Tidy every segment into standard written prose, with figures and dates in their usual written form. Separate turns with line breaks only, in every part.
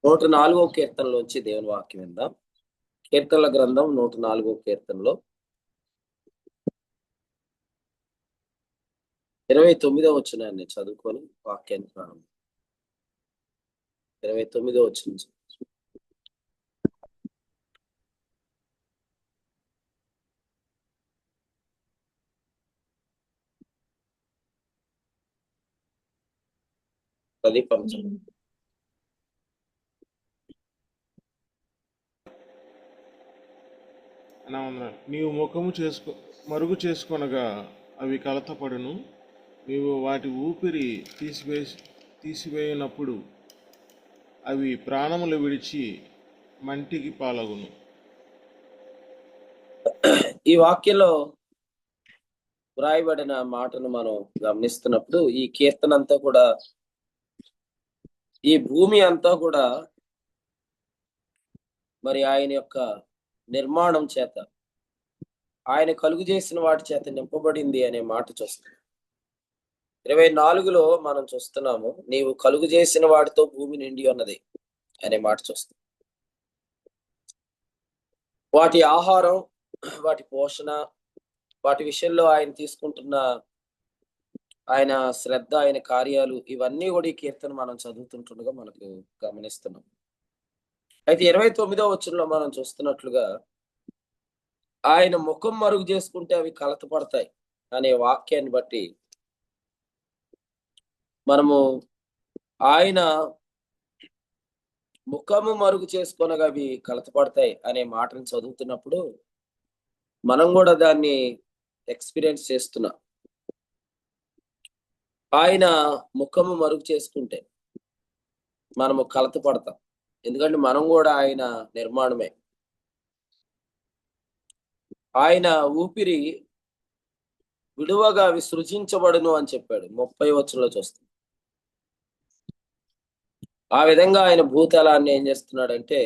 104వ కీర్తనలోంచి దేవుని వాక్యం విందాం. కీర్తనల గ్రంథం 104వ కీర్తనలో 29వ వచనాన్ని చదువుకొని వాక్యాన్ని ప్రారంభం. 29వ వచనం.
నీవు ముఖము మరుగు చేసుకొనగా అవి కలతపడును. నీవు వాటి ఊపిరి తీసివేయనప్పుడు అవి ప్రాణములు విడిచి మంటికి పాలగును.
ఈ వాక్యంలో వ్రాయబడిన మాటను మనం గమనిస్తున్నప్పుడు ఈ కీర్తన అంతా కూడా, ఈ భూమి అంతా కూడా మరి ఆయన యొక్క నిర్మాణం చేత, ఆయన కలుగు చేసిన వాటి చేత నింపబడింది అనే మాట చూస్తాం. 24లో మనం చూస్తున్నాము, నీవు కలుగు చేసిన వాటితో భూమి నిండి ఉన్నది అనే మాట చూస్తాం. వాటి ఆహారం, వాటి పోషణ, వాటి విషయంలో ఆయన తీసుకుంటున్న ఆయన శ్రద్ధ, ఆయన కార్యాలు, ఇవన్నీ కూడా ఈ కీర్తన మనం చదువుతుంటుండగా మనకు గమనిస్తున్నాం. అయితే 29వ వచనంలో మనం చూస్తున్నట్లుగా, ఆయన ముఖం మరుగు చేసుకుంటే అవి కలత పడతాయి అనే వాక్యాన్ని బట్టి మనము ఆయన ముఖము మరుగు చేసుకొనగా అవి కలత పడతాయి అనే మాటను చదువుతున్నప్పుడు మనం కూడా దాన్ని ఎక్స్పీరియన్స్ చేస్తున్నాం. ఆయన ముఖము మరుగు చేసుకుంటే మనము కలత పడతాం. ఎందుకంటే మనం కూడా ఆయన నిర్మాణమే. ఆయన ఊపిరి విడువగా అవి సృజించబడును అని చెప్పాడు 30వ వచనంలో చూస్తాం. ఆ విధంగా ఆయన భూతలాన్ని ఏం చేస్తున్నాడంటే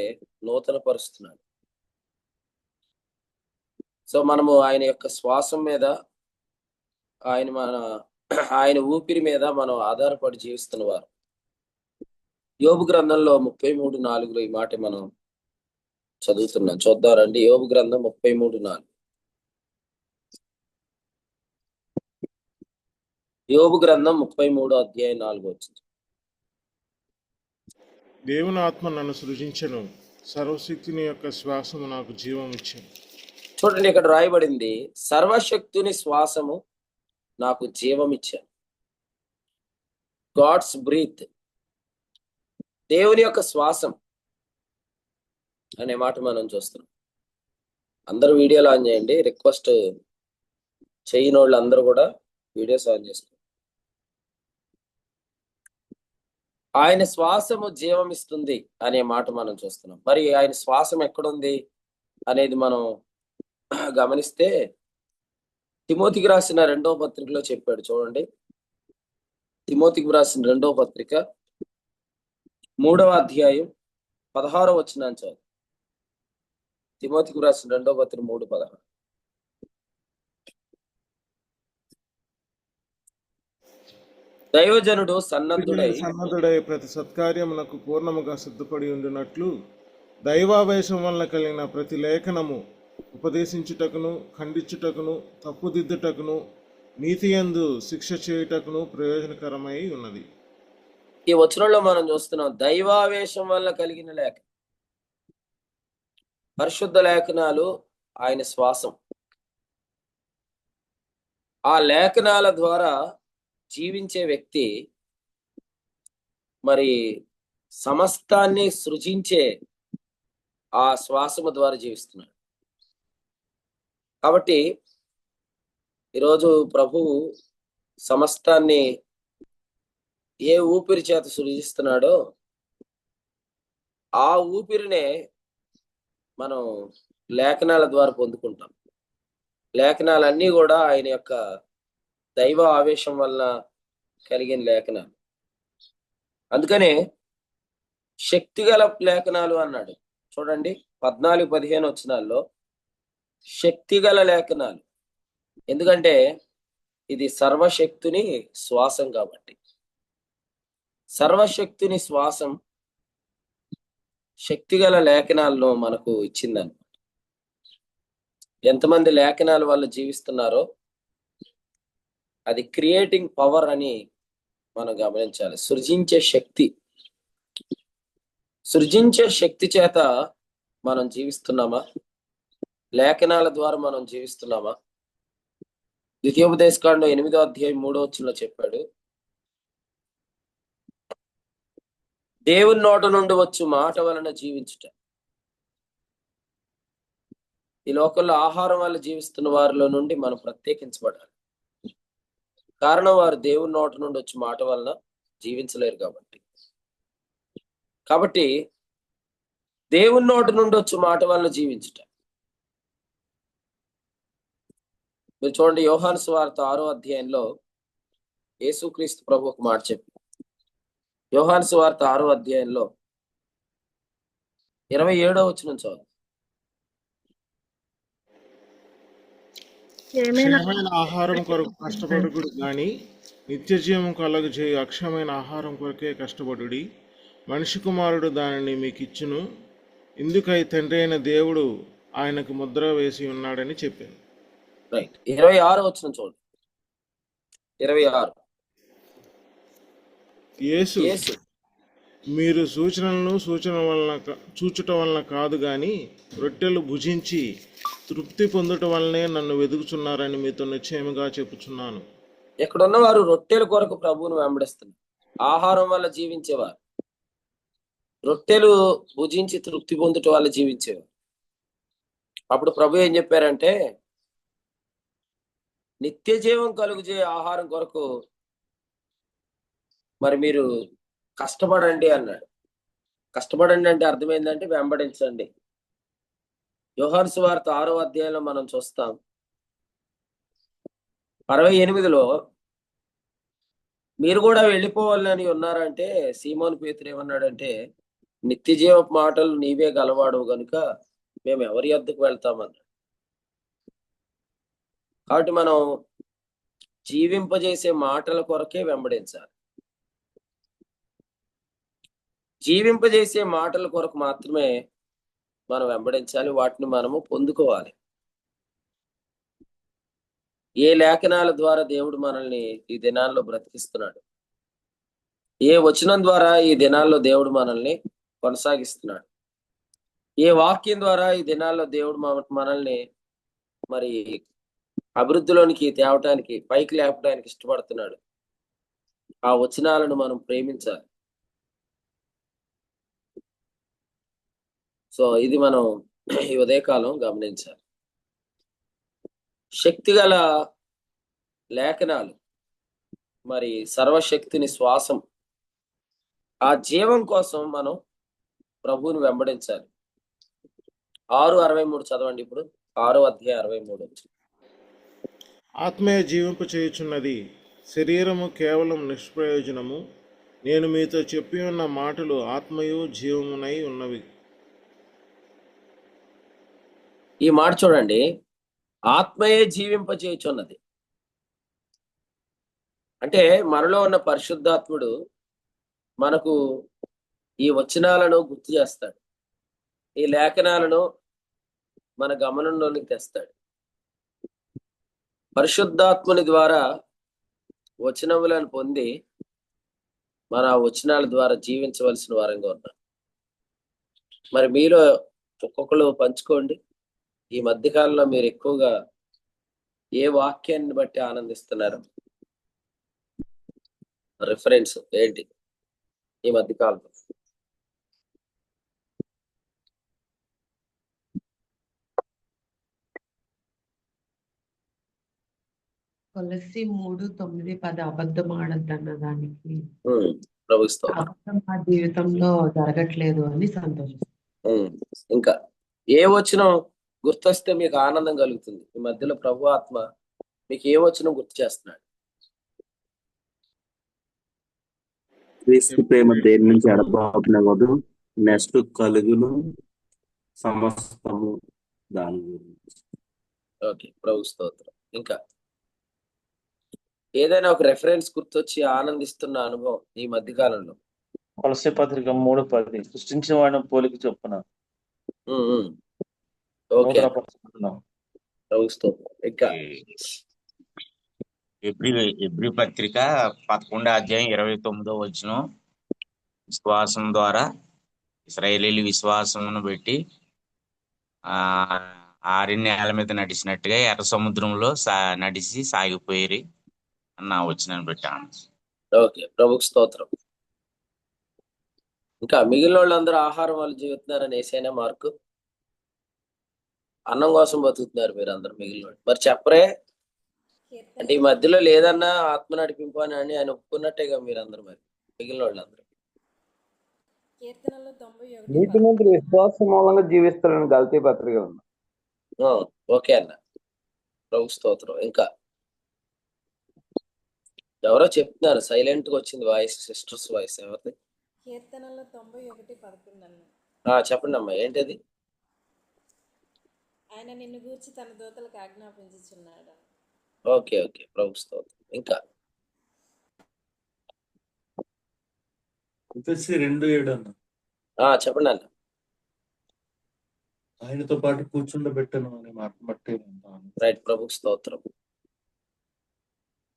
నూతన పరుస్తున్నాడు. సో మనము ఆయన యొక్క శ్వాసం మీద, ఆయన ఊపిరి మీద మనం ఆధారపడి జీవిస్తున్నవారు. యోబు గ్రంథంలో 33:4 ఈ మాట మనం చదువుతున్నాం. చూద్దారండి. యోబు గ్రంథం 33:4. యోబు గ్రంథం 33:4.
దేవుని ఆత్మ నన్ను సృజించెను, సర్వశక్తిని యొక్క శ్వాసము నాకు జీవం ఇచ్చెను.
చూడండి, ఇక్కడ రాయబడింది, సర్వశక్తుని శ్వాసము నాకు జీవం ఇచ్చాను. గాడ్స్ బ్రీత్, దేవుని యొక్క శ్వాసం అనే మాట మనం చూస్తున్నాం. అందరూ వీడియోలు ఆన్ చేయండి. రిక్వెస్ట్ చేయని వాళ్ళు అందరూ కూడా వీడియోస్ ఆన్ చేసుకోండి. ఆయన శ్వాసము జీవం ఇస్తుంది అనే మాట మనం చూస్తున్నాం. మరి ఆయన శ్వాసం ఎక్కడుంది అనేది మనం గమనిస్తే తిమోతికి రాసిన 2వ పత్రికలో చెప్పాడు. చూడండి, తిమోతికి రాసిన 2వ పత్రిక 3వ అధ్యాయం 16వ వచనాన్ని చదువు. తిమోతికి రాసిన 2వ పత్రిక 3:16. దైవజనుడు సన్నద్ధుడై
ప్రతి సత్కార్యమునకు పూర్ణముగా సిద్ధపడి ఉండినట్లు దైవావేశం వల్ల కలిగిన ప్రతి లేఖనము ఉపదేశించుటకును, ఖండించుటకును, తప్పుదిద్దుటకును, నీతియందు శిక్ష చేయుటకును ప్రయోజనకరమై ఉన్నది.
ఈ వచనంలో మనం చూస్తున్నాం, దైవావేశం వల్ల కలిగిన లేఖ, పరిశుద్ధ లేఖనాలు ఆయన శ్వాసం. ఆ లేఖనాల ద్వారా జీవించే వ్యక్తి మరి సమస్తాన్ని సృజించే ఆ శ్వాసము ద్వారా జీవిస్తున్నాడు. కాబట్టి ఈరోజు ప్రభువు సమస్తాన్ని ఏ ఊపిరి చేత సృజిస్తున్నాడో ఆ ఊపిరినే మనం లేఖనాల ద్వారా పొందుకుంటాం. లేఖనాలన్నీ కూడా ఆయన యొక్క దైవ ఆవేశం వల్ల కలిగిన లేఖనాలు. అందుకనే శక్తిగల లేఖనాలు అన్నాడు. చూడండి, 14-15 వచనాల్లో శక్తిగల లేఖనాలు. ఎందుకంటే ఇది సర్వశక్తుని శ్వాసం కాబట్టి. సర్వశక్తుని శ్వాసం శక్తిగల లేఖనాలను మనకు ఇచ్చిందని. ఎంతమంది లేఖనాల వల్ల జీవిస్తున్నారో అది క్రియేటింగ్ పవర్ అని మనం గమనించాలి. సృజించే శక్తి చేత మనం జీవిస్తున్నామా? లేఖనాల ద్వారా మనం జీవిస్తున్నామా? ద్వితీయోపదేశకాండం 8వ అధ్యాయం 3వ వచనంలో చెప్పాడు, దేవుని నోట నుండి వచ్చు మాట వలన జీవించుట. ఈ లోకంలో ఆహారం వల్ల జీవిస్తున్న వారిలో నుండి మనం ప్రత్యేకించబడాలి. కారణం వారు దేవుని నోట నుండి వచ్చి మాట వలన జీవించలేరు కాబట్టి దేవుని నోట నుండి వచ్చి మాట వలన జీవించుట. మీరు చూడండి, యోహాను సువార్త 6వ అధ్యాయంలో యేసుక్రీస్తు ప్రభు ఒక మాట చెప్పి, యోహాను సువార్త 6వ అధ్యాయంలో 27వ వచనం చదువు.
క్షయమైన ఆహారం కొరకు కష్టపడుకుడు గాని నిత్య జీవం కలుగు చేయు అక్షయమైన ఆహారం కొరకే కష్టపడుడి. మనిషి కుమారుడు దానిని మీకు ఇచ్చును. ఇందుకై తండ్రి అయిన దేవుడు ఆయనకు ముద్ర వేసి ఉన్నాడని చెప్పాను.
రైట్. 26వ వచనం చూడండి. 26.
యేసు మీరు చూచుట వలన కాదు గాని రొట్టెలు భుజించి తృప్తి పొందుట వల్లనే నన్ను వెదుకుచున్నారని మీతో నిశ్చయముగా చెప్పుచున్నాను.
ఎక్కడున్న వారు రొట్టెల కొరకు ప్రభువును వెంబడిస్తున్నారు. ఆహారం వల్ల జీవించేవారు, రొట్టెలు భుజించి తృప్తి పొందుట వల్ల జీవించేవారు. అప్పుడు ప్రభు ఏం చెప్పారంటే, నిత్య జీవం కలుగుజే ఆహారం కొరకు మరి మీరు కష్టపడండి అన్నాడు. కష్టపడండి అంటే అర్థం ఏంటంటే వెంబడించండి. యోహాను సువార్త 6వ అధ్యాయంలో మనం చూస్తాం, 68లో మీరు కూడా వెళ్ళిపోవాలని ఉన్నారంటే సీమోను పేతురు ఏమన్నాడంటే, నిత్య జీవ మాటలు నీవే గలవాడు గనుక మేము ఎవరి యొద్దకు వెళ్తామన్నాడు. కాబట్టి మనం జీవింపజేసే మాటల కొరకే వెంబడించాలి. జీవింపజేసే మాటల కొరకు మాత్రమే మనం వెంబడించాలి. వాటిని మనము పొందుకోవాలి. ఏ లేఖనాల ద్వారా దేవుడు మనల్ని ఈ దినాల్లో బ్రతికిస్తున్నాడు, ఏ వచనం ద్వారా ఈ దినాల్లో దేవుడు మనల్ని కొనసాగిస్తున్నాడు, ఏ వాక్యం ద్వారా ఈ దినాల్లో దేవుడు మనల్ని మరి అభివృద్ధిలోనికి తేవటానికి, పైకి లేపడానికి ఇష్టపడుతున్నాడు, ఆ వచనాలను మనం ప్రేమించాలి. సో ఇది మనం ఈ ఉదయకాలం గమనించాలి. శక్తిగల లేఖనాలు, మరి సర్వశక్తిని శ్వాసం, ఆ జీవం కోసం మనం ప్రభువుని వెంబడించాలి. 6:63 చదవండి. ఇప్పుడు 6వ అధ్యాయం 63.
ఆత్మీయ జీవింప చేయుచున్నది, శరీరము కేవలం నిష్ప్రయోజనము. నేను మీతో చెప్పి ఉన్న మాటలు ఆత్మయు జీవమునై ఉన్నవి.
ఈ మాట చూడండి, ఆత్మయే జీవింపచేయుచున్నది అంటే మనలో ఉన్న పరిశుద్ధాత్ముడు మనకు ఈ వచనాలను గుర్తు చేస్తాడు, ఈ లేఖనాలను మన గమనంలోనికి తెస్తాడు. పరిశుద్ధాత్ముని ద్వారా వచనములను పొంది మన వచనాల ద్వారా జీవించవలసిన వారంగా ఉన్నాం. మరి మీలో ఒక్కొక్కరు పంచుకోండి. ఈ మధ్యకాలంలో మీరు ఎక్కువగా ఏ వాక్యాన్ని బట్టి ఆనందిస్తున్నారు? రిఫరెన్స్ ఏంటి ఈ మధ్యకాలంలో?
కొలస్సి 3:9-10 అబద్ధం ఆడద్దన్న దానికి
ప్రభుత్వం
అబద్ధం మా జీవితంలో జరగట్లేదు అని సంతోషిస్తాం.
ఇంకా ఏ వచనం గుర్తొస్తే మీకు ఆనందం కలుగుతుంది? ఈ మధ్యలో ప్రభు ఆత్మ మీకు ఏ వచనం గుర్తు చేస్తున్నాడు?
క్రీస్తు ప్రేమ దేని నుంచి ఎడబాపినగదు, నెక్స్ట్ కలుగును సమస్తము దాని గురించి.
ఓకే, ప్రభు స్తోత్రం. ఇంకా ఏదైనా ఒక రెఫరెన్స్ గుర్తొచ్చి ఆనందిస్తున్న అనుభవం ఈ మధ్యకాలంలో?
కొలస్సీ పత్రిక 3:10 సృష్టించిన వాడిని పోలిక చొప్పున
ఉమ్, ఉమ్. ఓకే
నూతనపరుచుకుంటున్నాం.
ప్రభువు స్తోత్రం. ఇంకా
ఎబ్రీ పత్రిక 11:29 విశ్వాసం ద్వారా ఇశ్రాయేలీయులు విశ్వాసమును బట్టి ఆ 6 నేల మీద నడిచినట్టుగా ఎర్ర సముద్రంలో నడిచి సాగిపోయి అన్న వచ్చినని పెట్టాను.
ఓకే ప్రభుకు స్తోత్రం. ఇంకా మిగిలిన వాళ్ళందరూ ఆహారం వాళ్ళు జీవిస్తున్నారని ఏసైనా మార్కు అన్నం కోసం బతుకుతున్నారు మీరు అందరు మిగిలిన వాళ్ళు. మరి చెప్పరే అంటే ఈ మధ్యలో లేదన్నా ఆత్మ నడిపింపు అని ఆయన ఒప్పుకున్నట్టేగా మీరందరూ మరి మిగిలిన వాళ్ళందరూ.
కీర్తనలు 91
నీతిమంతులు విశ్వాసం మూలంగా జీవిస్తారని గల్తీ పత్రిక ఉంది.
ఆ, ఓకే అన్న ప్రభు స్తోత్రం. ఇంకా ఎవరో చెప్తున్నారు సైలెంట్ గా వచ్చింది వాయిస్, సిస్టర్స్ వాయిస్. ఎవరిది?
కీర్తనలు 91:11 అన్న.
చెప్పండి అమ్మా ఏంటది?
ఆయన నిన్ను గూర్చి తన దూతలకు ఆజ్ఞాపించుచున్నాడు.
ఓకే ఓకే ప్రభు స్తోత్రం. ఇంకా
ఎఫెసీ 2:7 అన్న.
చెప్పండి అన్న.
ఆయనతో పాటు కూర్చుండబెట్టను అనే మాట బట్టి
రైట్ ప్రభు స్తోత్రం.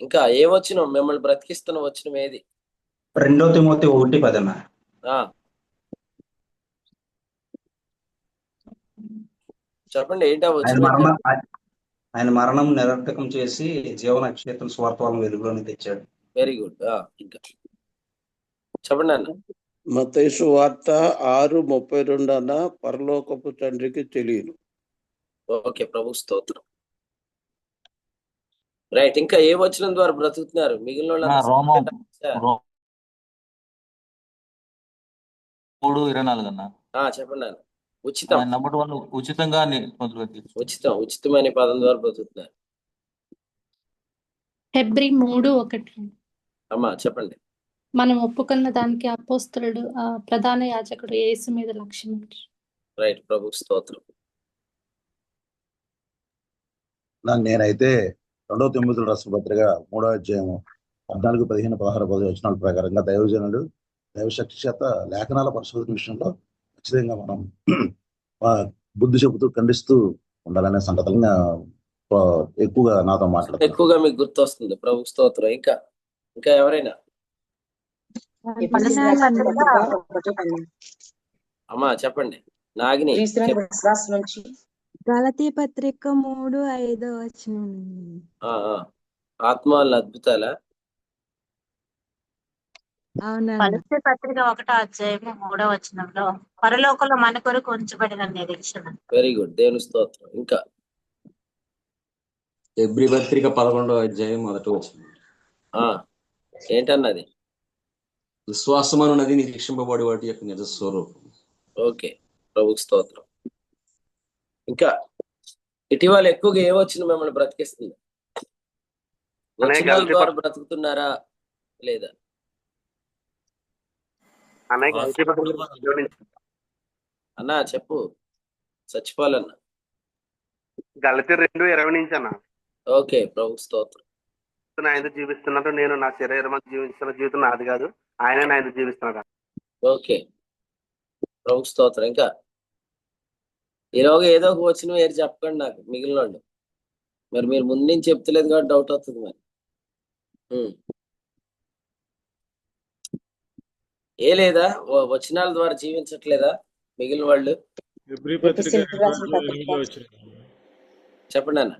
ఇంకా ఏ వచనం మిమ్మల్ని బ్రతికిస్తున్న వచనం ఏది?
2 తిమోతి 1:10 అన్న.
చెప్పండి ఏంటా వచనం?
ఆయన మరణం నిరర్థకం చేసి జీవన క్షేత్రం స్వార్థాలను వెలుగులోని తెచ్చాడు.
Very good. ఇంకా చెప్పండి అన్న.
మత్తయి సువార్త 6:32 అన్న. పరలోకపు తండ్రికి తెలియను.
ఓకే ప్రభు స్తోత్రం. రైట్. ఇంకా ఏ వచనం ద్వారా బ్రతుకుతున్నారు మిగిలిన వాళ్ళు?
3:24 అన్న.
చెప్పండి అన్న. ఉచితం.
నంబర్ 1 ఉచితంగా
ఉచితం అనే పదం ద్వారా బ్రతుకుతున్నారు.
హెబ్రీ 3:1
అమ్మా చెప్పండి.
మనం ఒప్పుకున్న దానికి అపోస్తలుడు ప్రధాన యాజకుడు యేసు మీద లక్ష్యం.
రైట్ ప్రభు స్తోత్రం.
నేనైతే 2 తిమోతి రాసిన పత్రిక 3:14, 15, 16, 10 వచనాల ప్రకారంగా దైవజనుడు దైవశక్తి చేత లేఖనాల పరిశోధన విషయంలో ఖచ్చితంగా మనం బుద్ధి చెబుతూ ఖండిస్తూ ఉండాలనే సంగతులను ఎక్కువగా నాతో మాట్లాడుతాను.
ఎక్కువగా మీకు గుర్తొస్తుంది ప్రభు స్తోత్రం. ఇంకా ఇంకా ఎవరైనా? అమ్మా చెప్పండి. నాగిని
గలతీ పత్రిక 3:5
ఆత్మ వాళ్ళ అద్భుతాలా?
కొలస్సీ పత్రిక 1:3 పరలోకంలో మన కొరకు ఉంచబడిన నిరీక్షణ.
వెరీ గుడ్ దేవుని స్తోత్రం. ఇంకా
ఎబ్రీ పత్రిక 11:1
ఏంటన్నది?
విశ్వాసం అన్నది నిరీక్షింపబడి వాటి యొక్క నిజ స్వరూపం.
ఓకే ప్రభు స్తోత్రం. ఇంకా ఇటీవల ఎక్కువగా ఏ వచ్చిన మిమ్మల్ని బ్రతికిస్తుంది? వచనాల ద్వారా బ్రతుకుతున్నారా లేదా? అన్నా చెప్పు చచ్చిపోవాలన్నా.
గలతీ 2:20 నుంచి అన్న.
ఓకే ప్రభు స్తోత్రం.
ఆయన జీవిస్తున్నారు, నేను నా శరీరం జీవిస్తున్న జీవితం నాది కాదు, ఆయన ఆయన జీవిస్తున్నాడు.
ఓకే ప్రభు స్తోత్రం. ఇంకా ఈరోజు ఏదో ఒక వచ్చిన ఏది చెప్పకండి నాకు మిగిలిన వాళ్ళు. మరి మీరు ముందు నుంచి చెప్తలేదు కాబట్టి డౌట్ అవుతుంది. మరి ఏ లేదా వచనాల ద్వారా జీవించట్లేదా మిగిలిన వాళ్ళు? చెప్పండి అన్న.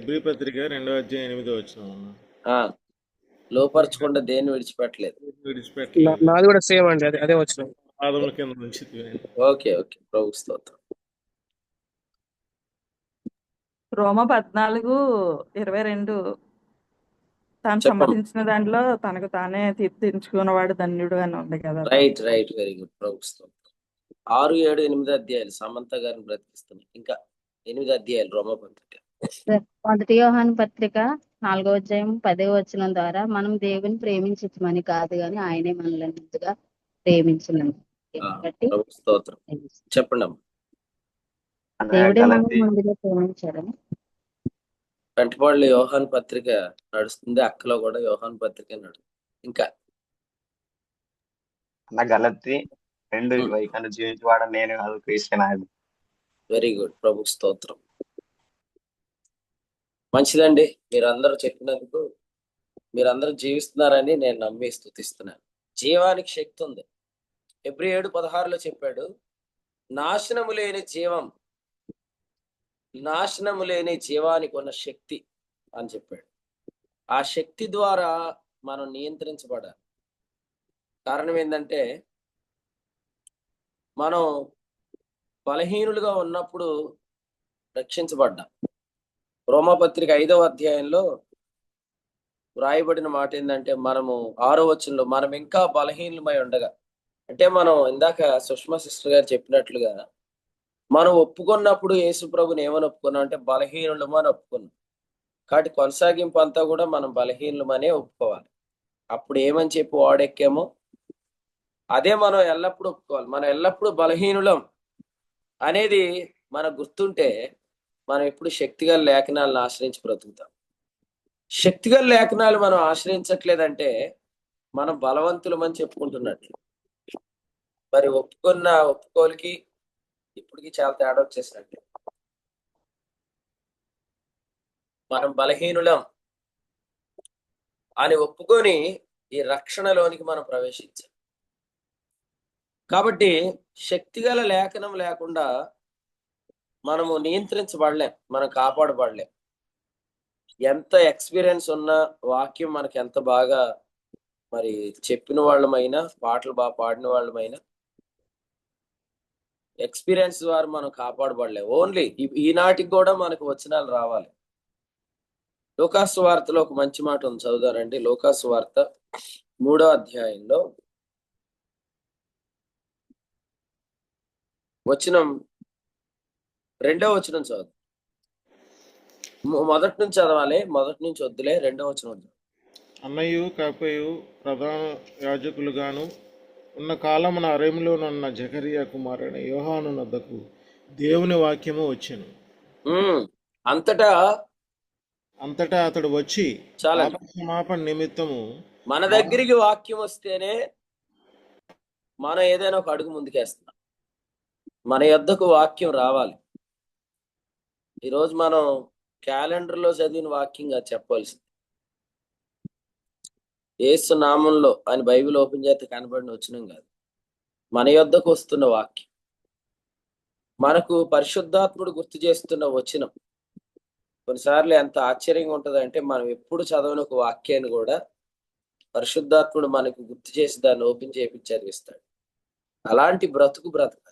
ఎబ్రీ పత్రిక 2:8
లోపరచకుండా దేన్ని విడిచిపెట్టలేదు.
నాది కూడా సేమ్ అండి, అదే వచ్చిన
ఓకే ఓకే ప్రభు స్తోత్రం.
రోమ 14:22 తాను సమ్మతించిన దాంట్లో తనకు తానే తీర్చుకున్నవాడు ధన్యుడు అని ఉంది కదా.
రైట్ రైట్ వెరీ గుడ్ ప్రభు స్తోత్రం. 6, 7, 8 అధ్యాయాలు సమంత గారిని బ్రతికిస్తున్నాయి. ఇంకా 8 అధ్యాయాలు రోమ పత్రిక.
1 యోహాను పత్రిక 4:10 ద్వారా మనం దేవుని ప్రేమించమని కాదు గాని ఆయనే మనల్ని ముందుగా ప్రేమించమని.
స్తోత్రం. చెప్పండి అమ్మా.
దేవుడే మనల్ని ముందుగా ప్రేమించాడని.
పెంటపాడులో యోహాను పత్రిక నడుస్తుంది, అక్కలో కూడా యోహాను పత్రిక నడుస్తుంది. ఇంకా
అన్న గలతి 2 వైఖాన్ని జీవించేవాడు నేను కాదు క్రీస్తు నాయుడు.
వెరీ గుడ్, ప్రభు స్తోత్రం. మంచిదండి, మీరందరూ చెప్పినందుకు. మీరందరూ జీవిస్తున్నారని నేను నమ్మి స్తుతిస్తున్నాను. జీవానికి శక్తి ఉంది. హెబ్రీ 7:16 చెప్పాడు, నాశనము లేని జీవం, నాశనము లేని జీవానికి ఉన్న శక్తి అని చెప్పాడు. ఆ శక్తి ద్వారా మనం నియంత్రించబడాలి. కారణం ఏంటంటే, మనం బలహీనులుగా ఉన్నప్పుడు రక్షించబడ్డాం. రోమాపత్రిక 5వ అధ్యాయంలో వ్రాయబడిన మాట ఏంటంటే, మనము 6వ వచనంలో మనం ఇంకా బలహీనులమై ఉండగా, అంటే మనం ఇందాక సుష్మా సిస్టర్ గారు చెప్పినట్లుగా మనం ఒప్పుకున్నప్పుడు యేసు ప్రభుని ఏమని ఒప్పుకున్నాం అంటే బలహీనులమని ఒప్పుకున్నాం. కాబట్టి కొనసాగింపు అంతా కూడా మనం బలహీనులమనే ఒప్పుకోవాలి. అప్పుడు ఏమని చెప్పి వాడెక్కామో అదే మనం ఎల్లప్పుడూ ఒప్పుకోవాలి. మనం ఎల్లప్పుడూ బలహీనులం అనేది మనకు గుర్తుంటే మనం ఎప్పుడు శక్తిగల లేఖనాలను ఆశ్రయించి బ్రతుకుతాం. శక్తిగల లేఖనాలు మనం ఆశ్రయించట్లేదంటే మనం బలవంతులమని చెప్పుకుంటున్నట్లు. మరి ఒప్పుకోలికి ఇప్పటికి చాలా తేడా వచ్చేసినట్టు. మనం బలహీనులం అని ఒప్పుకొని ఈ రక్షణలోనికి మనం ప్రవేశించాం. కాబట్టి శక్తిగల లేఖనం లేకుండా మనము నియంత్రించబడలేం, మనం కాపాడబడలేం. ఎంత ఎక్స్పీరియన్స్ ఉన్నా, వాక్యం మనకి ఎంత బాగా మరి చెప్పిన వాళ్ళమైనా, పాటలు బాగా పాడిన వాళ్ళమైనా, ఎక్స్పీరియన్స్ ద్వారా మనం కాపాడబడలేం. ఓన్లీ ఈనాటికి కూడా మనకు వచనాలు రావాలి. లూకాసు వార్తలో ఒక మంచి మాట ఉంది, చదువుదారండి. లూకాసు వార్త 3వ అధ్యాయంలో వచనం 2వ వచనం చదువు. మొదటి నుంచి చదవాలి, మొదటి నుంచి వద్దులే, 2వ వచనం.
అన్నయు కాపయు ప్రధాన యాజకులుగాను ఉన్న కాలమున అరణ్యములోనున్న జకరియా కుమారుడైన యోహాను నద్దకు దేవుని వాక్యము వచ్చెను. అంతటా అతడు వచ్చి పాపక్షమాపణ నిమిత్తము
మన దగ్గరికి వాక్యం వస్తేనే మనం ఏదైనా ఒక అడుగు ముందుకేస్తున్నాం. మన యొద్దకు వాక్యం రావాలి. ఈరోజు మనం క్యాలెండర్లో చదివిన వాక్యంగా చెప్పాల్సింది. యేసు నామంలో అని బైబిల్ ఓపెన్ చేస్తే కనబడిన వచనం కాదు, మన యొద్దకు వస్తున్న వాక్యం, మనకు పరిశుద్ధాత్ముడు గుర్తు చేస్తున్న వచనం. కొన్నిసార్లు ఎంత ఆశ్చర్యంగా ఉంటుంది అంటే, మనం ఎప్పుడు చదవని ఒక వాక్యాన్ని కూడా పరిశుద్ధాత్ముడు మనకు గుర్తు చేసి దాన్ని ఓపెన్ చేయించి చదివిస్తాడు. అలాంటి బ్రతకాలి.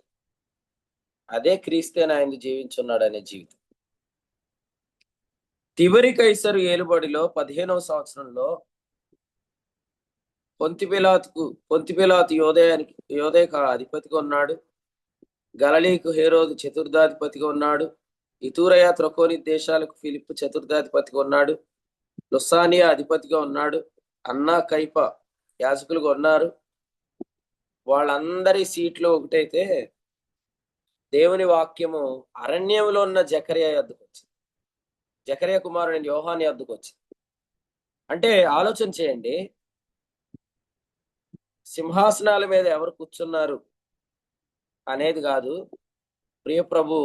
అదే క్రీస్తేన ఆయన జీవించున్నాడు అనే జీవితం. తిబెరి కైసరు ఏలుబడిలో 15వ సంవత్సరంలో పొంతిపిలాతు యోదయకు అధిపతిగా ఉన్నాడు. గలిలీకు హేరోదు చతుర్థాధిపతిగా ఉన్నాడు. ఇతూరయ త్రకోని దేశాలకు ఫిలిప్పు చతుర్థాధిపతిగా ఉన్నాడు. లుసానియా అధిపతిగా ఉన్నాడు. అన్నా కైప యాజకులుగా ఉన్నారు. వాళ్ళందరి సీట్లు ఒకటైతే దేవుని వాక్యము అరణ్యంలో ఉన్న జకరియా యొద్దకు వచ్చింది. జకరియా కుమారుడైన యోహాను యొద్దకు వచ్చింది. అంటే ఆలోచన చేయండి, సింహాసనాల మీద ఎవరు కూర్చున్నారు అనేది కాదు, ప్రియ ప్రభు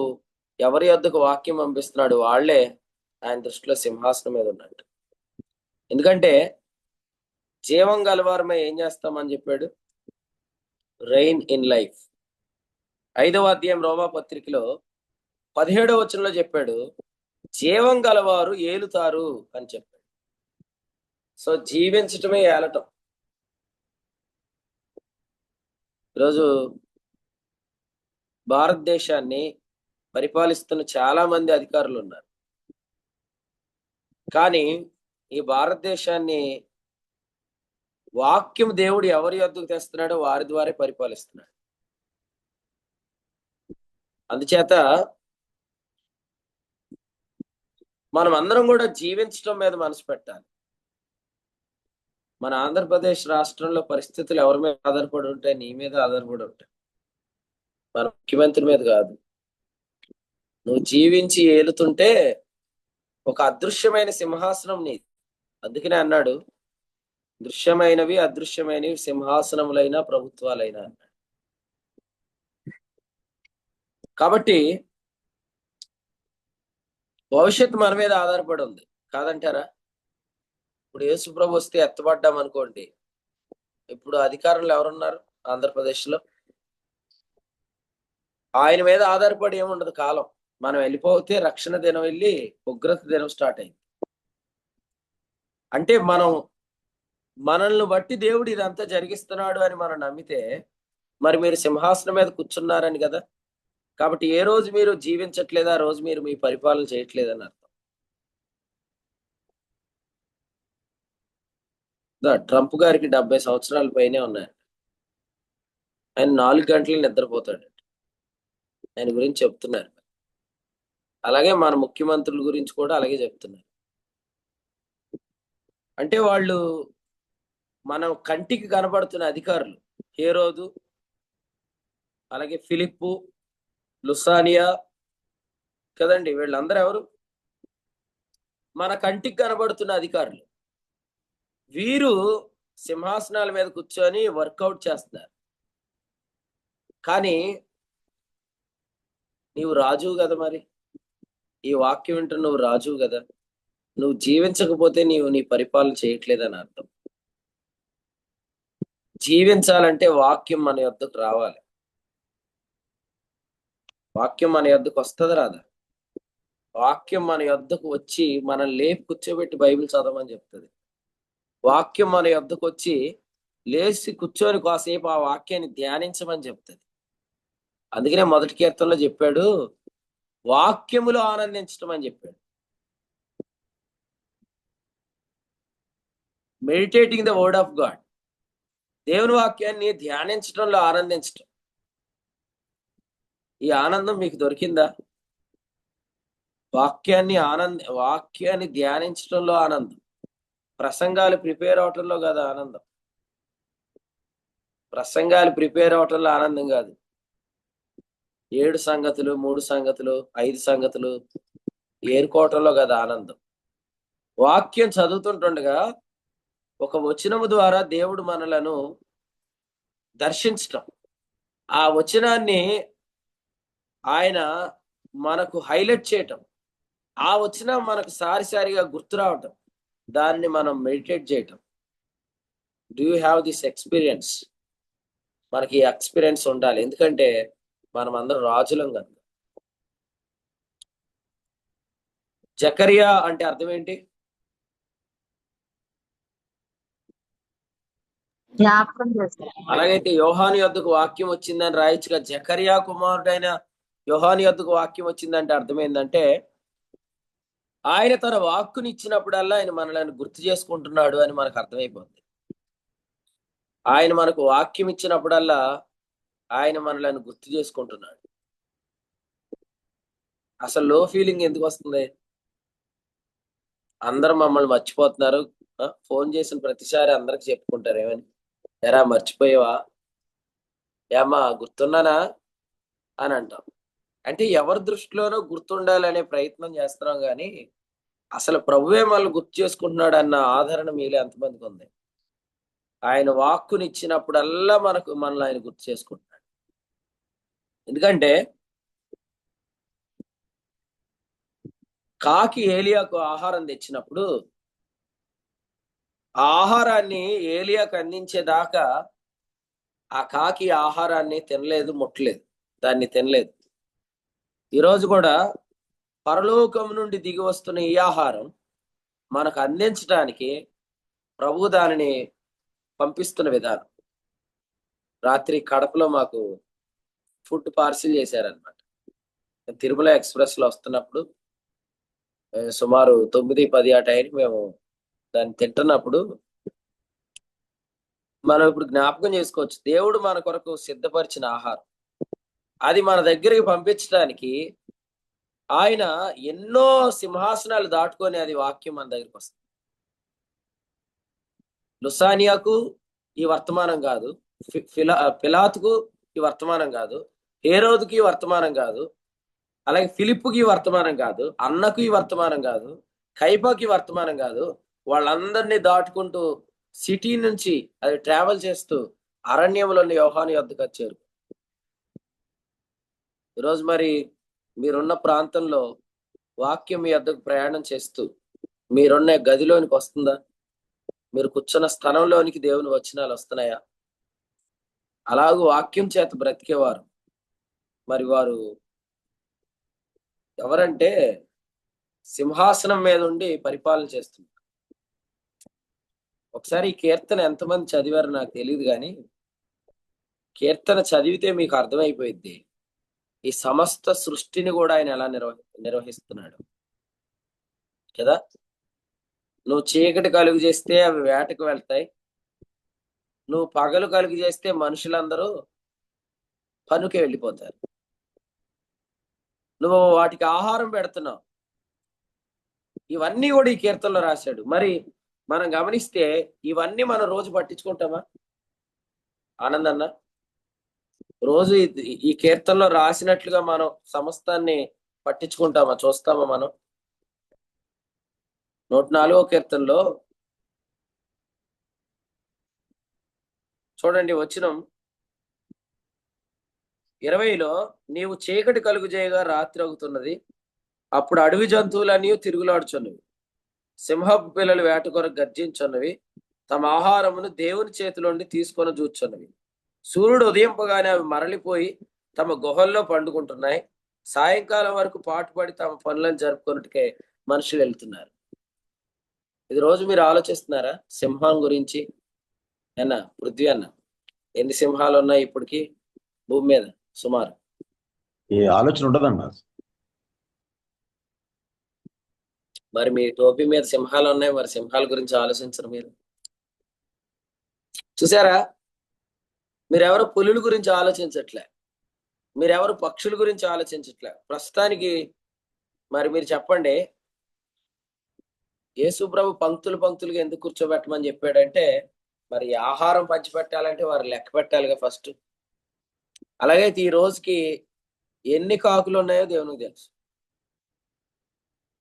ఎవరి యొద్దకు వాక్యం పంపిస్తున్నాడు వాళ్లే ఆయన దృష్టిలో సింహాసనం మీద ఉన్నట్టు. ఎందుకంటే జీవం గలవారమై ఏం చేస్తామని చెప్పాడు? Rain in life. 5వ అధ్యాయం రోమా పత్రికలో 17వ వచనంలో చెప్పాడు, జీవం గలవారు ఏలుతారు అని చెప్పాడు. సో జీవించటమే ఏలటం. ఈరోజు భారతదేశాన్ని పరిపాలిస్తున్న చాలా మంది అధికారులు ఉన్నారు. కానీ ఈ భారతదేశాన్ని వాక్యం దేవుడు ఎవరి యొద్దకు తెస్తున్నాడో వారి ద్వారా పరిపాలిస్తున్నాడు. అందుచేత మనం అందరం కూడా జీవించడం మీద మనసు పెట్టాలి. మన ఆంధ్రప్రదేశ్ రాష్ట్రంలో పరిస్థితులు ఎవరి మీద ఆధారపడి ఉంటాయి? నీ మీద ఆధారపడి ఉంటాయి, మన ముఖ్యమంత్రి మీద కాదు. నువ్వు జీవించి ఏలుతుంటే ఒక అదృశ్యమైన సింహాసనం నీది. అందుకనే అన్నాడు, దృశ్యమైనవి అదృశ్యమైనవి, సింహాసనములైన ప్రభుత్వాలైన. కాబట్టి భవిష్యత్తు మన మీద ఆధారపడి ఉంది, కాదంటారా? ఇప్పుడు యేసు ప్రభు వస్తే ఎత్తబడ్డాం అనుకోండి, ఇప్పుడు అధికారంలో ఎవరున్నారు ఆంధ్రప్రదేశ్లో? ఆయన మీద ఆధారపడి ఏముండదు కాలం. మనం వెళ్ళిపోతే రక్షణ దినం వెళ్ళి ఉగ్రత దినం స్టార్ట్ అయింది. అంటే మనల్ని బట్టి దేవుడు ఇదంతా జరిగిస్తున్నాడు అని మనం నమ్మితే, మరి మీరు సింహాసనం మీద కూర్చున్నారని కదా. కాబట్టి ఏ రోజు మీరు జీవించట్లేదా, ఆ రోజు మీరు మీ పరిపాలన చేయట్లేదని అర్థం. ట్రంప్ గారికి 70 సంవత్సరాల పైనే ఉన్నాయి. ఆయన 4 గంటలు నిద్రపోతాడు. ఆయన గురించి చెప్తున్నారు. అలాగే మన ముఖ్యమంత్రుల గురించి కూడా అలాగే చెప్తున్నారు. అంటే వాళ్ళు మనం కంటికి కనబడుతున్న అధికారులు, హేరోదు, అలాగే ఫిలిప్పు, లుసానియా కదండి, వీళ్ళందరూ ఎవరు? మన కంటికి కనబడుతున్న అధికారులు. వీరు సింహాసనాల మీద కూర్చొని వర్కౌట్ చేస్తున్నారు. కానీ నీవు రాజువు కదా, మరి ఈ వాక్యం వింటూ నువ్వు రాజువు కదా, నువ్వు జీవించకపోతే నీవు నీ పరిపాలన చేయట్లేదని అర్థం. జీవించాలంటే వాక్యం మన యొద్దకు రావాలి. వాక్యం మన యొద్దకు వస్తుంది రాదా? వాక్యం మన యొద్దకు వచ్చి మనం లేపి కూర్చోబెట్టి బైబిల్ చదవమని చెప్తుంది. వాక్యం మన యొద్దకు వచ్చి లేచి కూర్చొని కాసేపు ఆ వాక్యాన్ని ధ్యానించమని చెప్తుంది. అందుకనే మొదటి కీర్తనలో చెప్పాడు, వాక్యములో ఆనందించడం అని చెప్పాడు. Meditating the word of God, దేవుని వాక్యాన్ని ధ్యానించడంలో ఆనందించడం. ఈ ఆనందం మీకు దొరికిందా? వాక్యాన్ని ధ్యానించడంలో ఆనందం. ప్రసంగాలు ప్రిపేర్ అవటంలో కాదు ఆనందం. ప్రసంగాలు ప్రిపేర్ అవటంలో ఆనందం కాదు. 7 సంగతులు, 3 సంగతులు, 5 సంగతులు ఏరుకోవటంలో కదా ఆనందం. వాక్యం చదువుతుంటుండగా ఒక వచనము ద్వారా దేవుడు మనలను దర్శించటం, ఆ వచనాన్ని ఆయన మనకు హైలైట్ చేయటం, ఆ వచనం మనకు సారిసారిగా గుర్తు రావటం, దాన్ని మనం మెడిటేట్ చేయటం. Do you have this experience? మనకి ఈ ఎక్స్పీరియన్స్ ఉండాలి. ఎందుకంటే మనం అందరం రాజులం కనుక. జకరియా అంటే అర్థం ఏంటి? అలాగైతే యోహాను యొద్దకు వాక్యం వచ్చిందని రాయొచ్చుగా. జకరియా కుమారుడైన యోహాను యొద్దకు వాక్యం వచ్చిందంటే అర్థం ఏంటంటే, ఆయన తన వాక్కుని ఇచ్చినప్పుడల్లా ఆయన మనల్ని గుర్తు చేసుకుంటున్నాడు అని మనకు అర్థమైపోతుంది. ఆయన మనకు వాక్యం ఇచ్చినప్పుడల్లా ఆయన మనల్ని గుర్తు చేసుకుంటున్నాడు. అసలు లో ఫీలింగ్ ఎందుకు వస్తుంది? అందరూ మమ్మల్ని మర్చిపోతున్నారు. ఫోన్ చేసిన ప్రతిసారి అందరికి చెప్పుకుంటారు, ఏమని, ఎరా మర్చిపోయావా, ఏమ్మా గుర్తున్నానా అని అంటాం. అంటే ఎవరి దృష్టిలోనో గుర్తుండాలనే ప్రయత్నం చేస్తున్నాం, కానీ అసలు ప్రభువే మనల్ని గుర్తు చేసుకుంటున్నాడు అన్న ఆదరణ మీలో ఎంతమందికి ఉంది? ఆయన వాక్కుని ఇచ్చినప్పుడల్లా మనల్ని ఆయన గుర్తు చేసుకుంటున్నాడు. ఎందుకంటే కాకి ఏలియాకు ఆహారం తెచ్చినప్పుడు ఆ ఆహారాన్ని ఏలియాకు అందించేదాకా ఆ కాకి ఆహారాన్ని తినలేదు, ముట్టలేదు, దాన్ని తినలేదు. ఈరోజు కూడా పరలోకం నుండి దిగి వస్తున్న ఈ ఆహారం మనకు అందించడానికి ప్రభు దానిని పంపిస్తున్న విధానం. రాత్రి కడపలో మాకు ఫుడ్ పార్సిల్ చేశారనమాట. తిరుమల ఎక్స్ప్రెస్ లో వస్తున్నప్పుడు సుమారు 9-10 ఆ టైంకి మేము దాన్ని తింటున్నప్పుడు మనం ఇప్పుడు జ్ఞాపకం చేసుకోవచ్చు, దేవుడు మన కొరకు సిద్ధపరిచిన ఆహారం అది మన దగ్గరికి పంపించడానికి ఆయన ఎన్నో సింహాసనాలు దాటుకొని అది వాక్యం మన దగ్గరికి వస్తుంది. లుసానియాకు ఈ వర్తమానం కాదు, పిలాతుకు ఈ వర్తమానం కాదు, హేరోదుకి ఈ వర్తమానం కాదు, అలాగే ఫిలిప్పుకి ఈ వర్తమానం కాదు, అన్నకు ఈ వర్తమానం కాదు, కైపాకి వర్తమానం కాదు. వాళ్ళందరినీ దాటుకుంటూ సిటీ నుంచి అది ట్రావెల్ చేస్తూ అరణ్యంలోని యోహాను యొద్దకు వచ్చారు. ఈరోజు మరి మీరున్న ప్రాంతంలో వాక్యం మీ యొద్దకు ప్రయాణం చేస్తూ మీరున్న గదిలోనికి వస్తుందా? మీరు కూర్చున్న స్థలంలోనికి దేవుని వచనాలు వస్తున్నాయా? అలాగూ వాక్యం చేత బ్రతికేవారు మరి వారు ఎవరంటే సింహాసనం మీద ఉండి పరిపాలన చేస్తున్నారు. ఒకసారి ఈ కీర్తన ఎంతమంది చదివారో నాకు తెలియదు, కానీ కీర్తన చదివితే మీకు అర్థమైపోయింది ఈ సమస్త సృష్టిని కూడా ఆయన ఎలా నిర్వహిస్తున్నాడు కదా. నువ్వు చీకటి కలుగు చేస్తే అవి వేటకు వెళ్తాయి, నువ్వు పగలు కలుగు చేస్తే మనుషులందరూ పనుకి వెళ్ళిపోతారు. నువ్వు వాటికి ఆహారం పెడుతున్నావు. ఇవన్నీ కూడా ఈ కీర్తనలో రాశాడు. మరి మనం గమనిస్తే ఇవన్నీ మనం రోజు పట్టించుకుంటామా ఆనందన్న? రోజు ఈ కీర్తనలో రాసినట్లుగా మనం సమస్తాన్ని పట్టించుకుంటామా, చూస్తామా? మనం 104వ కీర్తనలో చూడండి, వచనం 20లో నీవు చీకటి కలుగు చేయగా రాత్రి అవుతున్నది, అప్పుడు అడవి జంతువులన్నీ తిరుగులాడుచున్నవి, సింహపు పిల్లలు వేట కొరకు గర్జించున్నవి, తమ ఆహారమును దేవుని చేతిలోండి తీసుకొని చూచున్నవి. సూర్యుడు ఉదయింపగానే అవి మరలిపోయి తమ గుహల్లో పండుకుంటున్నాయి. సాయంకాలం వరకు పాటుపడి తమ పనులను జరుపుకున్నట్టుకే మనుషులు వెళ్తున్నారు. ఇది రోజు మీరు ఆలోచిస్తున్నారా సింహం గురించి? అన్న పృథ్వీ అన్న, ఎన్ని సింహాలు ఉన్నాయి ఇప్పటికి భూమి మీద? సుమారు
ఈ ఆలోచన ఉండదన్న.
మరి మీ టోపీ మీద సింహాలు ఉన్నాయి, మరి సింహాల గురించి ఆలోచించరు మీరు? చూసారా, మీరెవరు పులుల గురించి ఆలోచించట్లే, మీరెవరు పక్షుల గురించి ఆలోచించట్లే. ప్రస్తుతానికి మరి మీరు చెప్పండి, యేసు ప్రభు పంక్తులుగా ఎందుకు కూర్చోబెట్టమని చెప్పాడంటే, మరి ఆహారం పంచిపెట్టాలంటే వారు లెక్క పెట్టాలిగా ఫస్ట్. అలాగైతే ఈ రోజుకి ఎన్ని కాకులు ఉన్నాయో దేవునికి తెలుసు.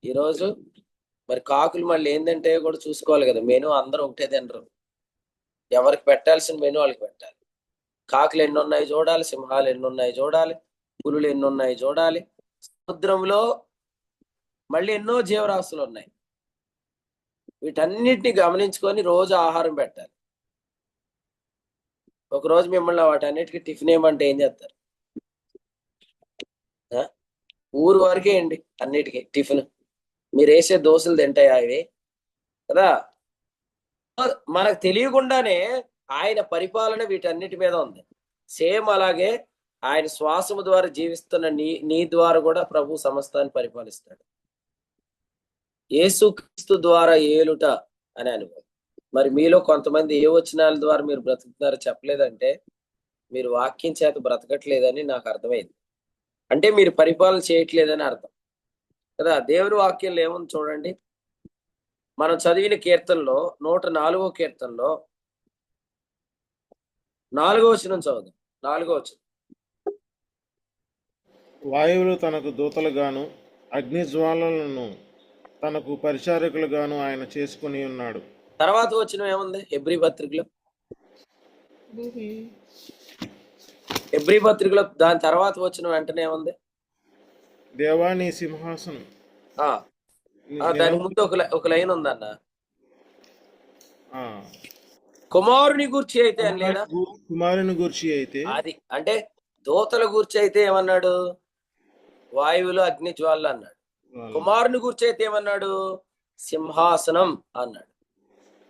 ఈరోజు మరి కాకులు మళ్ళీ ఏంటంటే కూడా చూసుకోవాలి కదా. మెనూ అందరూ ఒకటే తినరు, ఎవరికి పెట్టాల్సిన మెనూ వాళ్ళకి పెట్టాలి. కాకులు ఎన్ని ఉన్నాయి చూడాలి, సింహాలు ఎన్ని ఉన్నాయి చూడాలి, పులులు ఎన్ని ఉన్నాయి చూడాలి. సముద్రంలో మళ్ళీ ఎన్నో జీవరాశులు ఉన్నాయి. వీటన్నిటిని గమనించుకొని రోజు ఆహారం పెట్టాలి. ఒకరోజు మిమ్మల్ని వాటన్నిటికీ టిఫిన్ ఏమంటే ఏం చేస్తారు? ఊరు వరకే అండి అన్నిటికీ టిఫిన్. మీరు వేసే దోశలు తింటాయా ఇవి కదా? మనకు తెలియకుండానే ఆయన పరిపాలన వీటన్నిటి మీద ఉంది. సేమ్ అలాగే ఆయన శ్వాసము ద్వారా జీవిస్తున్న నీ ద్వారా కూడా ప్రభు సమస్తాన్ని పరిపాలిస్తాడు. యేసుక్రీస్తు ద్వారా ఏలుట అని అనుభవం. మరి మీలో కొంతమంది ఏ వచనాల ద్వారా మీరు బ్రతుకుతున్నారో చెప్పలేదంటే మీరు వాక్యం చేత బ్రతకట్లేదని నాకు అర్థమైంది. అంటే మీరు పరిపాలన చేయట్లేదని అర్థం కదా. దేవుని వాక్యంలో ఏముంది చూడండి. మనం చదివిన కీర్తనలో 104వ కీర్తనలో 4వ వచనం చదువు. 4వ వచనం,
వాయువులు తనకు దూతలుగాను అగ్ని జ్వాలలను తనకు పరిచారకులుగాను ఆయన చేసుకుని ఉన్నాడు.
తర్వాత వచనం ఏముంది? హెబ్రీ పత్రికలో దాని తర్వాత వచ్చిన వెంటనే ఏముంది?
దేవా నీ సింహాసనం.
దాని ముందు ఒక లైన్ ఉందన్న, కుమారుని గూర్చి అయితే అని లేదా?
కుమారుని గూర్చి అయితే
అది అంటే దూతల గూర్చి అయితే ఏమన్నాడు? వాయువులు అగ్ని జ్వాలలు అన్నాడు. కుమారుని గూర్చి అయితే ఏమన్నాడు? సింహాసనం అన్నాడు.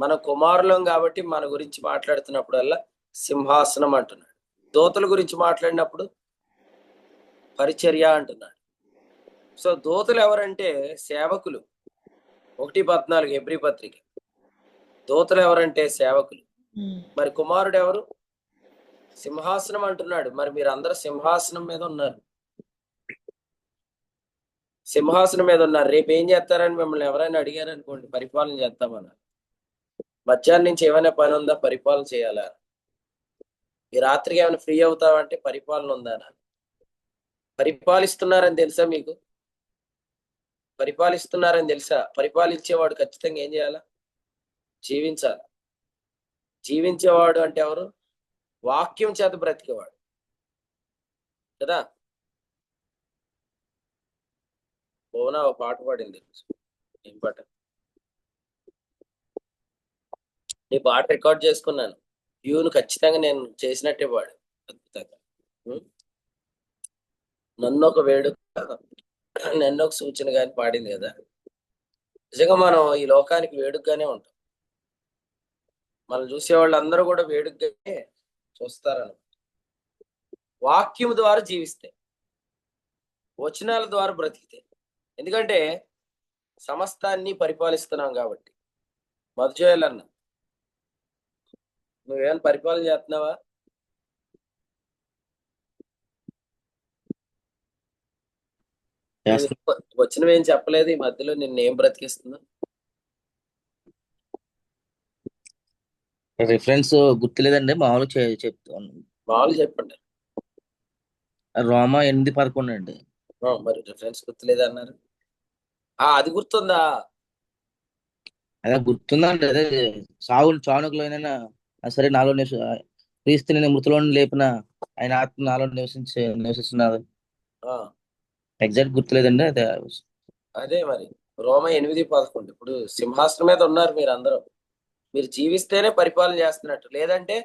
మన కుమారులం కాబట్టి మన గురించి మాట్లాడుతున్నప్పుడల్లా సింహాసనం అంటున్నాడు. దూతల గురించి మాట్లాడినప్పుడు పరిచర్య అంటున్నాడు. సో దూతలు ఎవరంటే సేవకులు. 1:14 హెబ్రీ పత్రిక. దూతలు ఎవరంటే సేవకులు. మరి కుమారుడు ఎవరు? సింహాసనం అంటున్నాడు. మరి మీరు అందరూ సింహాసనం మీద ఉన్నారు, సింహాసనం మీద ఉన్నారు. రేపు ఏం చేస్తారని మిమ్మల్ని ఎవరైనా అడిగారు అనుకోండి, పరిపాలన చేస్తామన్నారు. మధ్యాహ్నం నుంచి ఏమైనా పని ఉందా? పరిపాలన చేయాలా? ఈ రాత్రికి ఏమైనా ఫ్రీ అవుతావంటే పరిపాలన ఉందా? పరిపాలిస్తున్నారని తెలుసా మీకు? పరిపాలిస్తున్నారని తెలుసా? పరిపాలించేవాడు ఖచ్చితంగా ఏం చేయాలా? జీవించాలి. జీవించేవాడు అంటే ఎవరు? వాక్యం చేత బ్రతికేవాడు కదా. భువన ఒక పాట పాడింది. ఏం పాట? ఈ పాట రికార్డ్ చేసుకున్నాను. వ్యూను ఖచ్చితంగా నేను చేసినట్టే పాడు. అద్భుతంగా. నన్ను ఒక వేడుక, నన్ను ఒక సూచన కానీ పాడింది కదా. నిజంగా మనం ఈ లోకానికి వేడుకగానే ఉంటాం. మనం చూసేవాళ్ళు అందరూ కూడా వేడుకగానే చూస్తారని. వాక్యం ద్వారా జీవిస్తే, వచనాల ద్వారా బ్రతికితే. ఎందుకంటే సమస్తాన్ని పరిపాలిస్తున్నాం కాబట్టి. మధుజోయాలన్న, నువ్వేమైనా పరిపాలన చేస్తున్నావా? వచ్చినవేం చెప్పలేదు. ఈ మధ్యలో నిన్ను ఏం బ్రతికిస్తుందో
రిఫరెన్స్ గుర్తులేదండి, మామూలుగా చెప్తాను.
మామూలు చెప్పండి.
రోమా 8:11 అండి.
మరి రిఫరెన్స్ గుర్తులేదు అన్నారు. అది గుర్తుందా?
అదే గుర్తుందండి. అదే చావుకులో సరే నాలో క్రీస్తు నేను మృతులో లేపిన ఆయన ఆత్మ నాలో నివసిస్తున్నారు. ఎగ్జాక్ట్ గుర్తులేదండి.
అదే మరి రోమా 8:11. ఇప్పుడు సింహాసనం మీద ఉన్నారు మీరు అందరూ. మీరు జీవిస్తేనే పరిపాలన చేస్తున్నట్టు, లేదంటే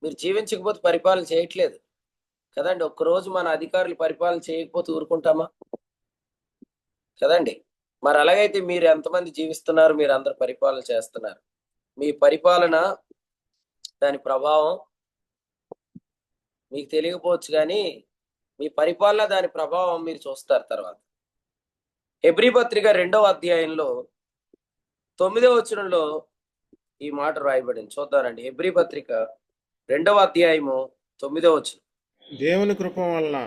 మీరు జీవించకపోతే పరిపాలన చేయట్లేదు కదండి. ఒక్కరోజు మన అధికారులు పరిపాలన చేయకపోతే ఊరుకుంటామా? కదండి. మరి అలాగైతే మీరు ఎంతమంది జీవిస్తున్నారు? మీరు అందరు పరిపాలన చేస్తున్నారు. మీ పరిపాలన, దాని ప్రభావం మీకు తెలియకపోవచ్చు, కానీ మీ పరిపాలన, దాని ప్రభావం మీరు చూస్తారు తర్వాత. హెబ్రీ పత్రిక 2వ అధ్యాయంలో 9వ వచనంలో ఈ మాట రాయబడింది. చూద్దానండి. హెబ్రీ పత్రిక 2వ అధ్యాయము 9వ వచనం.
దేవుని కృప వలన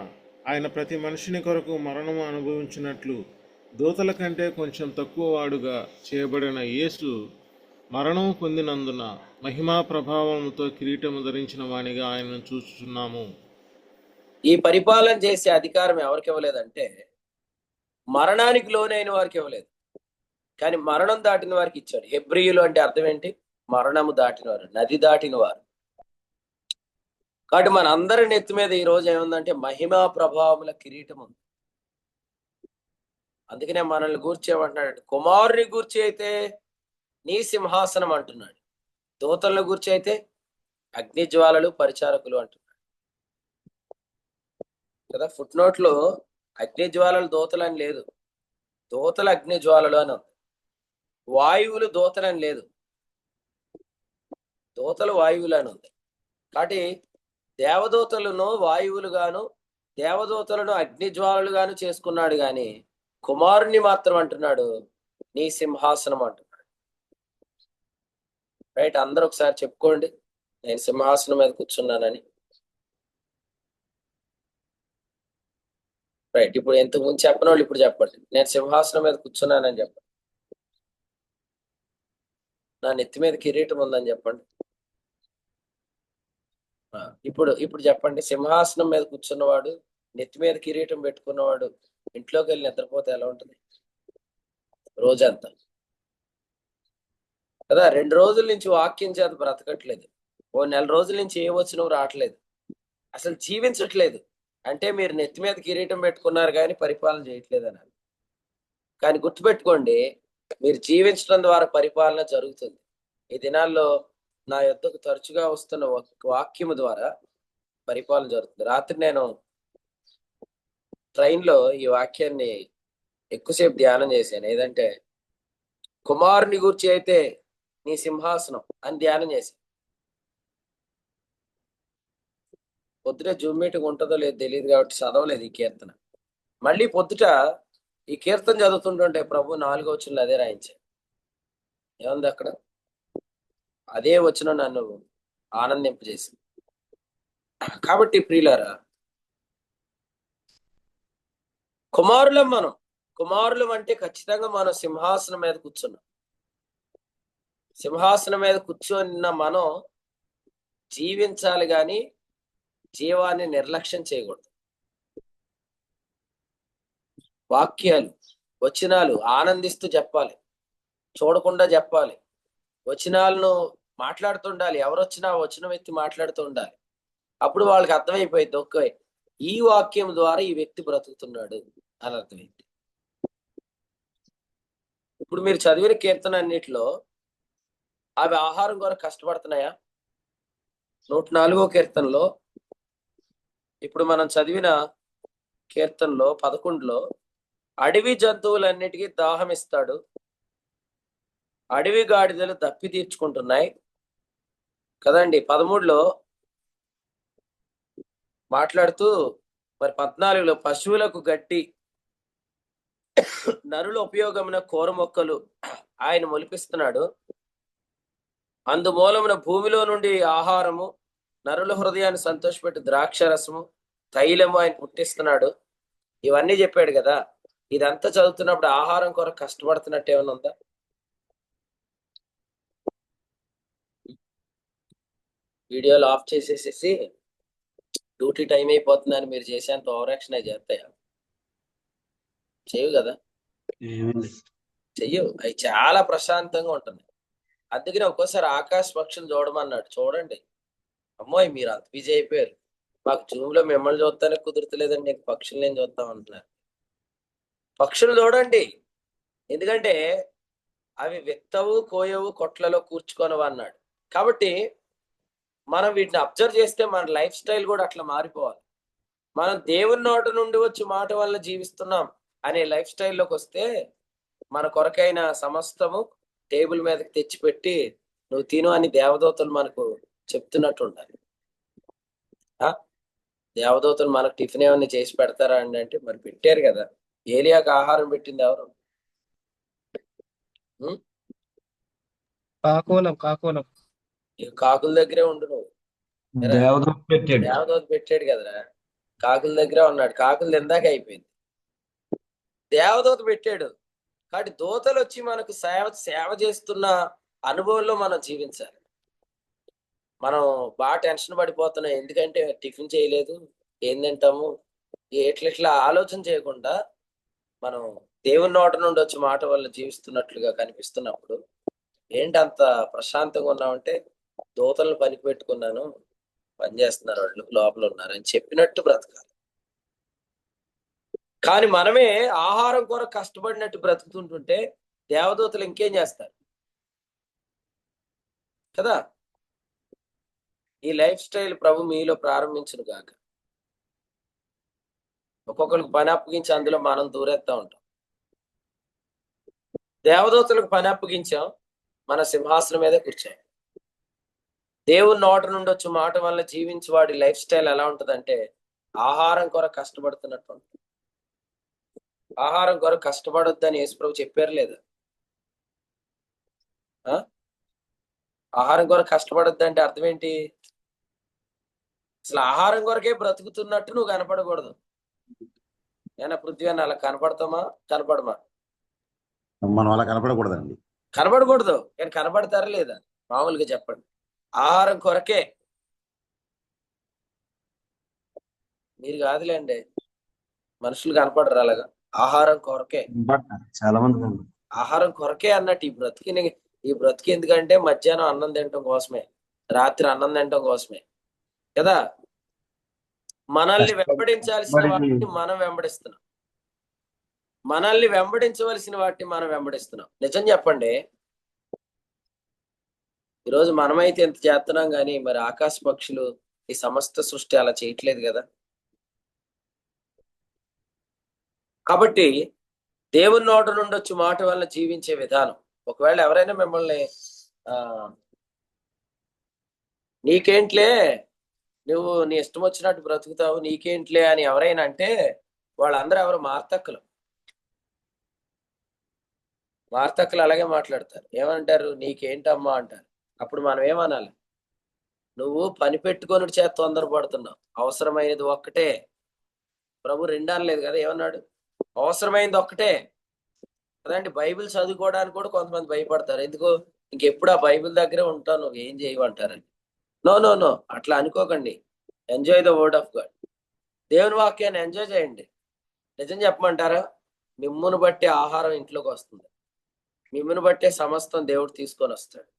ఆయన ప్రతి మనిషిని కొరకు మరణము అనుభవించినట్లు దూతల కంటే కొంచెం తక్కువ వాడుగా చేయబడిన యేసు మరణము పొందినందున మహిమా ప్రభావంతో కిరీటము ధరించిన వానిగా ఆయనను చూస్తున్నాము.
ఈ పరిపాలన చేసే అధికారం ఎవరికి ఇవ్వలేదంటే మరణానికి లోనైన వారికి ఇవ్వలేదు, కానీ మరణం దాటిన వారికి ఇచ్చాడు. హెబ్రీయులు అంటే అర్థం ఏంటి? మరణము దాటిన వారు, నది దాటిన వారు. కాబట్టి మన అందరి నెత్తి మీద ఈ రోజు ఏముందంటే మహిమా ప్రభావముల కిరీటం ఉంది. అందుకనే మనల్ని గూర్చి ఏమంటున్నాడు? కుమారుని గూర్చి అయితే నీ సింహాసనం అంటున్నాడు, దూతలను గూర్చి అయితే అగ్నిజ్వాలలు పరిచారకులు అంటున్నాడు కదా. ఫుట్ నోట్ లో అగ్నిజ్వాలలు దూతలు అని లేదు, దూతలు అగ్నిజ్వాలలు అని ఉంది. వాయువులు దూతలు అని లేదు, దూతలు వాయువులు అని ఉంది. కాబట్టి దేవదూతలను వాయువులు గాను, దేవదూతలను అగ్నిజ్వాలలు గాను చేసుకున్నాడు, గాని కుమారుని మాత్రం అంటున్నాడు నీ సింహాసనం అంటున్నాడు. రైట్, అందరూ ఒకసారి చెప్పుకోండి, నేను సింహాసనం మీద కూర్చున్నానని. రైట్, ఇప్పుడు ఇంతకు ముందు చెప్పని వాళ్ళు ఇప్పుడు చెప్పండి, నేను సింహాసనం మీద కూర్చున్నానని చెప్పండి. నా నెత్తి మీద కిరీటం ఉందని చెప్పండి. ఇప్పుడు చెప్పండి, సింహాసనం మీద కూర్చున్నవాడు, నెత్తి మీద కిరీటం పెట్టుకున్నవాడు ఇంట్లోకి వెళ్ళి నిద్రపోతే ఎలా ఉంటుంది రోజంతా కదా. 2 రోజుల నుంచి వాక్యం చేత బ్రతకట్లేదు, ఓ 1 రోజుల నుంచి ఏ వచనం రావట్లేదు, అసలు జీవించట్లేదు అంటే మీరు నెత్తి మీద కిరీటం పెట్టుకున్నారు కానీ పరిపాలన చేయట్లేదు అని. కానీ గుర్తుపెట్టుకోండి, మీరు జీవించడం ద్వారా పరిపాలన జరుగుతుంది. ఈ దినాల్లో నా యొద్దకు తరచుగా వస్తున్న వాక్యము ద్వారా పరిపాలన జరుగుతుంది. రాత్రి నేను ట్రైన్లో ఈ వాక్యాన్ని ఎక్కువసేపు ధ్యానం చేశాను. ఏదంటే కుమారుని గురించి అయితే నీ సింహాసనం అని ధ్యానం చేశాను. పొద్దుట జూమ్ మీటింగ్ ఉంటుందో లేదో తెలియదు కాబట్టి చదవలేదు ఈ కీర్తన. మళ్ళీ పొద్దుట ఈ కీర్తన చదువుతుంటుంటే ప్రభు 4వ వచనంలో అదే రాయించాడు. ఏముంది అక్కడ? అదే వచనం నన్ను ఆనందింపజేసింది. కాబట్టి ప్రియులారా, కుమారులం అంటే ఖచ్చితంగా మనం సింహాసనం మీద కూర్చున్నాం. సింహాసనం మీద కూర్చొని మనం జీవించాలి, కానీ జీవాన్ని నిర్లక్ష్యం చేయకూడదు. వాక్యాలు, వచనాలు ఆనందిస్తూ చెప్పాలి, చూడకుండా చెప్పాలి. వచనాలను మాట్లాడుతుండాలి. ఎవరు వచ్చినా వచ్చిన వ్యక్తి మాట్లాడుతూ ఉండాలి. అప్పుడు వాళ్ళకి అర్థమైపోయింది, ఓకే ఈ వాక్యం ద్వారా ఈ వ్యక్తి బ్రతుకుతున్నాడు అని అర్థమైంది. ఇప్పుడు మీరు చదివిన కీర్తన అన్నిటిలో అవి ఆహారం కొరకు కష్టపడుతున్నాయా? 104వ కీర్తనలో, ఇప్పుడు మనం చదివిన కీర్తనలో 11లో అడవి జంతువులన్నిటికీ దాహం ఇస్తాడు, అడవి గాడిదలు దప్పి తీర్చుకుంటున్నాయి కదండి. 13లో మాట్లాడుతూ మరి 14లో పశువులకు గడ్డి, నరుల ఉపయోగమున కూర మొక్కలు ఆయన మొలిపిస్తున్నాడు. అందుమూలమున భూమిలో నుండి ఆహారము, నరుల హృదయాన్ని సంతోషపెట్టి ద్రాక్షరసము, తైలము ఆయన పుట్టిస్తున్నాడు. ఇవన్నీ చెప్పాడు కదా. ఇదంతా చదువుతున్నప్పుడు ఆహారం కొరకు కష్టపడుతున్నట్టు ఏమైనా ఉందా? వీడియోలు ఆఫ్ చేసేసేసి డ్యూటీ టైం అయిపోతుందని మీరు చేసేంత ఓవర్ యాక్షన్ అవి చేస్తాయా? చెయ్యవు కదా, చెయ్యవు. అవి చాలా ప్రశాంతంగా ఉంటుంది. అందుకని ఒక్కోసారి ఆకాశ పక్షులు చూడమన్నాడు. చూడండి. అమ్మోయ్ మీరు అంత బిజీ అయిపోయారు, మాకు జూమ్ లో మిమ్మల్ని చూస్తానే కుదురుతలేదండి, నీకు పక్షులు నేను చూస్తాం అంటున్నారు. పక్షులు చూడండి, ఎందుకంటే అవి విత్తవు, కోయవు, కొట్లలో కూర్చుకొనవు అన్నాడు. కాబట్టి మనం వీటిని అబ్జర్వ్ చేస్తే మన లైఫ్ స్టైల్ కూడా అట్లా మారిపోవాలి. మనం దేవుని నోట నుండి వచ్చి మాట వల్ల జీవిస్తున్నాం అనే లైఫ్ స్టైల్లోకి వస్తే మన కొరకైన సమస్తము టేబుల్ మీదకి తెచ్చిపెట్టి నువ్వు తిను అని దేవదూతలు మనకు చెప్తున్నట్టు ఉండాలి. దేవదూతలు మనకు టిఫిన్ ఏమన్నా చేసి పెడతారా అండి అంటే మరి పెట్టారు కదా. ఏలియాకు ఆహారం పెట్టింది ఎవరు? కాకుల దగ్గరే ఉండు నువ్వు. దేవదూత పెట్టాడు కదరా, కాకుల దగ్గరే ఉన్నాడు. కాకులు తిందాక అయిపోయింది. దేవదూత పెట్టాడు. కాబట్టి దూతలు వచ్చి మనకు సేవ చేస్తున్న అనుభవంలో మనం జీవించాలి. మనం బాగా టెన్షన్ పడిపోతున్నాం, ఎందుకంటే టిఫిన్ చేయలేదు, ఏం తింటాము, ఎట్లా ఆలోచన చేయకుండా మనం దేవుని నోట నుండి వచ్చి మాట వల్ల జీవిస్తున్నట్లుగా కనిపిస్తున్నప్పుడు ఏంటి అంత ప్రశాంతంగా ఉన్నామంటే దూతలను పనికి పెట్టుకున్నాను, పనిచేస్తున్నారు, వాళ్ళు లోపల ఉన్నారు అని చెప్పినట్టు బ్రతకాలి. కానీ మనమే ఆహారం కొరకు కష్టపడినట్టు బ్రతుకుతుంటుంటే దేవదూతలు ఇంకేం చేస్తారు కదా. ఈ లైఫ్ స్టైల్ ప్రభు మీలో ప్రారంభించును గాక. ఒక్కొక్కరికి పని అప్పగించి అందులో మనం దూరేస్తా ఉంటాం. దేవదూతలకు పని అప్పగించాం, మన సింహాసనం మీద కూర్చోం. దేవుని నోట నుండి వచ్చి మాట వల్ల జీవించి వాడి లైఫ్ స్టైల్ ఎలా ఉంటుందంటే ఆహారం కొరకు కష్టపడుతున్నట్టు ఉంటుంది. ఆహారం కొరకు కష్టపడొద్దని యేసుప్రభు చెప్పారు లేదా? ఆహారం కొరకు కష్టపడొద్దంటే అర్థం ఏంటి? అసలు ఆహారం కొరకే బ్రతుకుతున్నట్టు నువ్వు కనపడకూడదు. ఏనా పృథ్వీ అని అలా కనపడతామా? కనపడమా?
మనం అలా కనపడకూడదండి.
కనపడకూడదు. కానీ కనపడతారా లేదా? మామూలుగా చెప్పండి. ఆహారం కొరకే. మీరు కాదులేండి, మనుషులు కనపడరు అలాగా. ఆహారం కొరకే,
చాలా మంది
ఆహారం కొరకే అన్నట్టు ఈ బ్రతికి ఎందుకంటే మధ్యాహ్నం అన్నం తినటం కోసమే, రాత్రి అన్నం తినటం కోసమే కదా. మనల్ని వెంబడించాల్సిన వాటిని మనం వెంబడిస్తున్నాం, మనల్ని వెంబడించవలసిన వాటిని మనం వెంబడిస్తున్నాం. నిజం చెప్పండి, ఈరోజు మనమైతే ఎంత చేస్తున్నాం కానీ మరి ఆకాశ పక్షులు, ఈ సమస్త సృష్టి అలా చేయట్లేదు కదా. కాబట్టి దేవుని నోట నుండి వచ్చి మాట వల్ల జీవించే విధానం. ఒకవేళ ఎవరైనా మిమ్మల్ని నీకేంట్లే, నువ్వు నీ ఇష్టం వచ్చినట్టు బ్రతుకుతావు, నీకేంట్లే అని ఎవరైనా అంటే వాళ్ళందరూ ఎవరు? మార్తక్కులు. మార్తక్కులు అలాగే మాట్లాడతారు. ఏమంటారు? నీకేంటమ్మా అంటారు. అప్పుడు మనం ఏమనాలి? నువ్వు పని పెట్టుకొని చేత తొందరపడుతున్నావు, అవసరమైనది ఒక్కటే. ప్రభు రెండు అనలేదు కదా, ఏమన్నాడు? అవసరమైనది ఒక్కటే కదండి. బైబిల్ చదువుకోవడానికి కూడా కొంతమంది భయపడతారు. ఎందుకు? ఇంకెప్పుడు ఆ బైబిల్ దగ్గరే ఉంటావు, నువ్వు ఏం చేయమంటారని. నో నో నో, అట్లా అనుకోకండి. Enjoy the word of God. దేవుని వాక్యాన్ని ఎంజాయ్ చేయండి. నిజం చెప్పమంటారా? మిమ్మును బట్టి ఆహారం ఇంట్లోకి వస్తుంది, మిమ్మును బట్టే సమస్తం దేవుడు తీసుకొని వస్తాడు.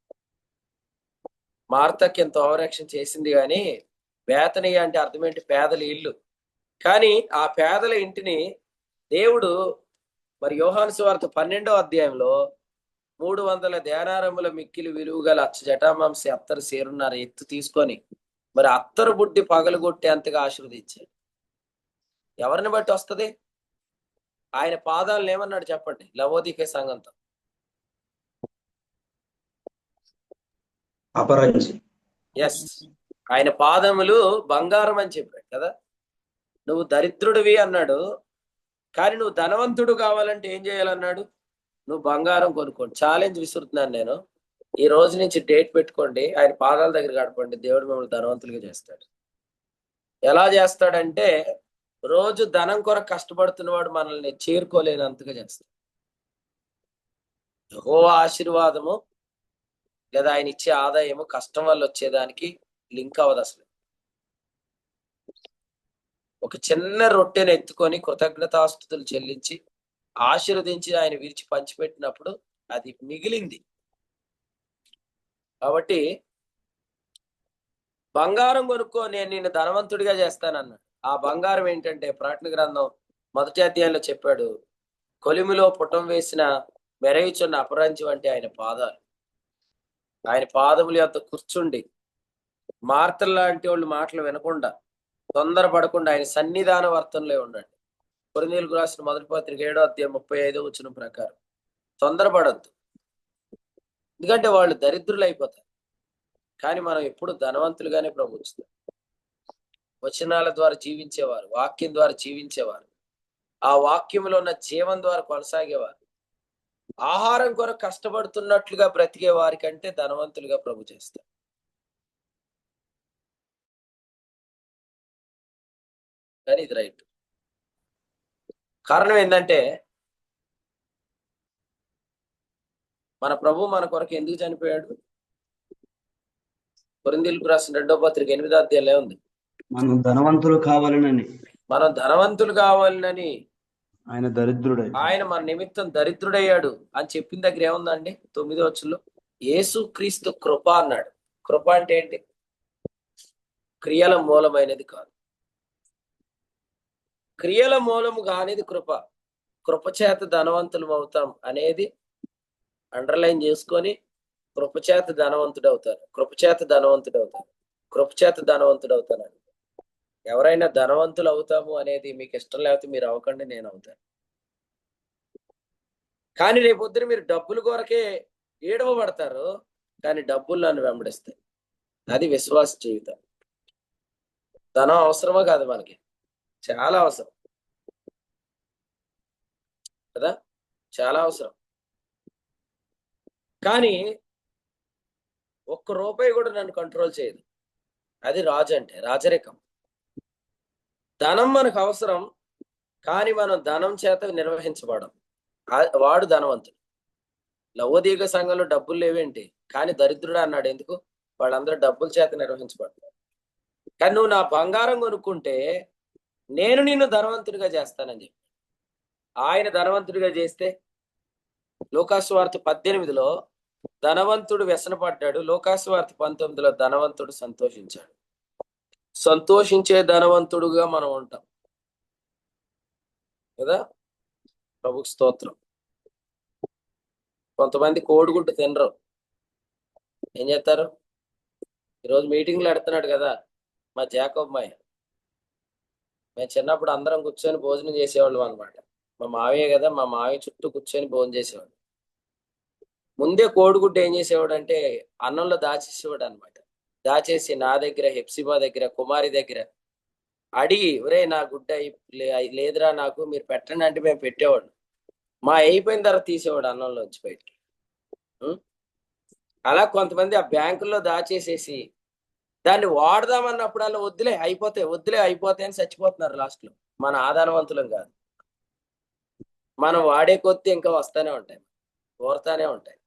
మార్తకి ఎంత ఓవరాక్షన్ చేసింది, కానీ బేతనియ అంటే అర్థం ఏంటి? పేదల ఇల్లు. కానీ ఆ పేదల ఇంటిని దేవుడు మరి యోహాను సువార్త 12వ అధ్యాయంలో 300 దేనారముల మిక్కిలి విలువ గల అచ్చ జటామాంసి అత్తరు సేరున్నారు ఎత్తు తీసుకొని మరి అత్తరు బుడ్డి పగలగొట్టేంతగా ఆశీర్వదించాడు. ఎవరిని బట్టి వస్తుంది? ఆయన పాదాలను ఏమన్నాడు చెప్పండి లవోదికే సంఘంతో?
అపరంజి.
ఎస్, ఆయన పాదములు బంగారం అని చెప్పాడు కదా. నువ్వు దరిద్రుడివి అన్నాడు, కానీ నువ్వు ధనవంతుడు కావాలంటే ఏం చేయాలన్నాడు? నువ్వు బంగారం కొనుక్కోండి. ఛాలెంజ్ విసురుతున్నాను నేను. ఈ రోజు నుంచి డేట్ పెట్టుకోండి, ఆయన పాదాల దగ్గర గడపండి, దేవుడు మిమ్మల్ని ధనవంతులుగా చేస్తాడు. ఎలా చేస్తాడంటే రోజు ధనం కొరకు కష్టపడుతున్నవాడు మనల్ని చేరుకోలేనంతగా చేస్తాడు. యెహోవా ఆశీర్వాదము లేదా ఆయన ఇచ్చే ఆదాయము కష్టం వల్ల వచ్చేదానికి లింక్ అవ్వదు అసలు. ఒక చిన్న రొట్టెను ఎత్తుకొని కృతజ్ఞతాస్తుతులు చెల్లించి ఆశీర్వదించి ఆయన విరిచి పంచిపెట్టినప్పుడు అది మిగిలింది. కాబట్టి బంగారం కొనుక్కో, నేను నిన్ను ధనవంతుడిగా చేస్తానన్నాడు. ఆ బంగారం ఏంటంటే ప్రకటన గ్రంథం 1వ అధ్యాయంలో చెప్పాడు, కొలిమిలో పుటం వేసిన మెరయుచున్న అపరంజి వంటి ఆయన పాదాలు. ఆయన పాదముల యొద్ద కూర్చుండి మార్తల లాంటి వాళ్ళు మాటలు వినకుండా తొందరపడకుండా ఆయన సన్నిధాన వర్తనలో ఉండండి. కొరింథీయులకు రాసిన 1వ పత్రిక 7వ అధ్యాయం 35వ వచనం ప్రకారం తొందరపడద్దు, ఎందుకంటే వాళ్ళు దరిద్రులు అయిపోతారు. కానీ మనం ఎప్పుడు ధనవంతులుగానే ప్రభుత్వం. వచనాల ద్వారా జీవించేవారు, వాక్యం ద్వారా జీవించేవారు, ఆ వాక్యంలో ఉన్న జీవం ద్వారా కొనసాగేవారు, ఆహారం కొరకు కష్టపడుతున్నట్లుగా బ్రతికే వారి కంటే ధనవంతులుగా ప్రభు చేస్తారు. కానీ ఇది రైట్. కారణం ఏంటంటే మన ప్రభు మన కొరకు ఎందుకు చనిపోయాడు? కొరింథీయులకు రాసిన 2వ పత్రిక 8వ అధ్యాయంలో ఉంది,
మనం ధనవంతులు కావాలని.
మనం ధనవంతులు కావాలని
ఆయన దరిద్రుడై,
ఆయన మన నిమిత్తం దరిద్రుడయ్యాడు అని చెప్పిన దగ్గర ఏముందండి? 9వ వచనంలో యేసు క్రీస్తు కృప అన్నాడు. కృప అంటే ఏంటి? క్రియల మూలమైనది కాదు, క్రియల మూలము కానిది కృప. కృపచేత ధనవంతులు అవుతాం అనేది అండర్లైన్ చేసుకొని కృపచేత ధనవంతుడు అవుతారు, కృపచేత ధనవంతుడు అవుతారు, కృపచేత ధనవంతుడు అవుతాను. ఎవరైనా ధనవంతులు అవుతాము అనేది మీకు ఇష్టం లేకపోతే మీరు అవ్వకండి, నేను అవుతాను. కానీ రేపొద్దున మీరు డబ్బుల కొరకే ఏడవబడతారు, కానీ డబ్బులు నన్ను వెంబడిస్తాయి. అది విశ్వాస జీవితం. ధనం అవసరమా కాదు? మనకి చాలా అవసరం కదా, చాలా అవసరం. కానీ ₹1 కూడా నన్ను కంట్రోల్ చేయదు. అది రాజు అంటే రాజరికం. ధనం మనకు అవసరం, కానీ మనం ధనం చేత నిర్వహించబడం. వాడు ధనవంతుడు. లవోదిక సంఘంలో డబ్బులు లేవేంటి, కానీ దరిద్రుడు అన్నాడు. ఎందుకు? వాళ్ళందరూ డబ్బుల చేత నిర్వహించబడతారు. కానీ నువ్వు నా బంగారం కొనుక్కుంటే నేను నిన్ను ధనవంతుడిగా చేస్తానని చెప్పి ఆయన ధనవంతుడిగా చేస్తే, లూకాసు వార్త 18లో ధనవంతుడు వ్యసనపడ్డాడు, లూకాసు వార్త 19లో ధనవంతుడు సంతోషించాడు. సంతోషించే ధనవంతుడుగా మనం ఉంటాం కదా. ప్రభుకు స్తోత్రం. కొంతమంది కోడిగుడ్డు తినరు, ఏం చేస్తారు? ఈరోజు మీటింగ్లు పెడుతున్నాడు కదా మా జాకబ్ మాయ. మేము చిన్నప్పుడు అందరం కూర్చొని భోజనం చేసేవాళ్ళం అనమాట. మా మావయ్య కదా, మా మావయ్య చుట్టూ కూర్చొని భోజనం చేసేవాడు. ముందే కోడిగుడ్డు ఏం చేసేవాడు అంటే అన్నంలో దాచేసేవాడు అనమాట. దాచేసి నా దగ్గర, హెప్సిబా దగ్గర, కుమారి దగ్గర అడిగి, ఒరే నా గుడ్డ లేదురా నాకు, మీరు పెట్టండి అంటే మేము పెట్టేవాడు. మా అయిపోయిన తర్వాత తీసేవాడు అన్నంలోంచి బయటికి. అలా కొంతమంది ఆ బ్యాంకుల్లో దాచేసేసి దాన్ని వాడదామన్నప్పుడల్లా వద్దులే అయిపోతాయి అని చచ్చిపోతున్నారు లాస్ట్లో. మన ఆధారవంతులం కాదు, మనం వాడే కొద్దీ ఇంకా వస్తానే ఉంటాయి, ఊరతానే ఉంటాయి.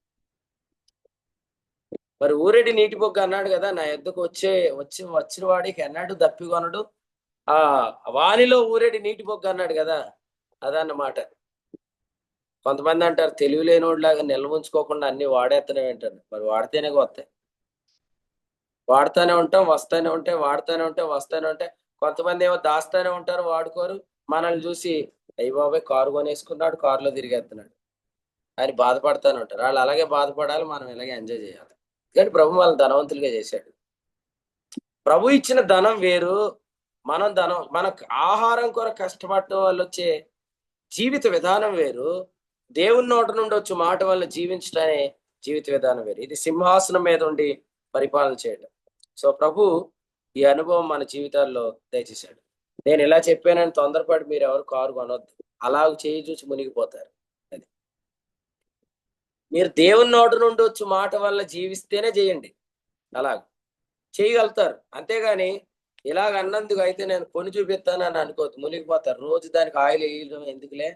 మరి ఊరెడి నీటి బొగ్గ అన్నాడు కదా, నా ఎద్దుకు వచ్చిన వాడికి ఎన్నాడు దప్పికొనడు, ఆ వానిలో ఊరెడి నీటి బొగ్గ అన్నాడు కదా, అదన్నమాట. కొంతమంది అంటారు తెలివి లేనోడిలాగా నిల్వ ఉంచుకోకుండా అన్ని వాడేస్తూనే వింటారు. మరి వాడితేనే వస్తాయి. వాడుతూనే ఉంటాం, వస్తూనే ఉంటాయి, వాడుతూనే ఉంటాం, వస్తూనే ఉంటాయి. కొంతమంది ఏమో దాస్తూనే ఉంటారు, వాడుకోరు. మనల్ని చూసి అయ్యి బాబాయ్ కారు కొనేసుకున్నాడు, కారులో తిరిగేస్తున్నాడు అని బాధపడుతూనే ఉంటారు. వాళ్ళు అలాగే బాధపడాలి, మనం ఇలాగే ఎంజాయ్ చేయాలి. కానీ ప్రభు వాళ్ళని ధనవంతులుగా చేశాడు. ప్రభు ఇచ్చిన ధనం వేరు, మనకు ఆహారం కొరకు కష్టపడటం వల్ల వచ్చే జీవిత విధానం వేరు, దేవుని నోటి నుండి వచ్చే మాట వల్ల జీవించడమే జీవిత విధానం వేరు. ఇది సింహాసనం మీద ఉండి పరిపాలన చేయడం. సో ప్రభు ఈ అనుభవం మన జీవితాల్లో దయచేశాడు. నేను ఇలా చెప్పానని తొందరపాటు మీరు ఎవరు కారు కొనొద్దు, అలా చేయి చూసి మునిగిపోతారు. అది మీరు దేవుని నోటి నుండి వచ్చే మాట వల్ల జీవిస్తేనే చేయండి, అలాగ చేయగలుగుతారు. అంతేగాని ఇలాగ అన్నందుకు అయితే నేను కొని చూపిస్తాను అని అనుకోవద్దు, మునిగిపోతారు. రోజు దానికి ఆయిల్ వేయడం ఎందుకులే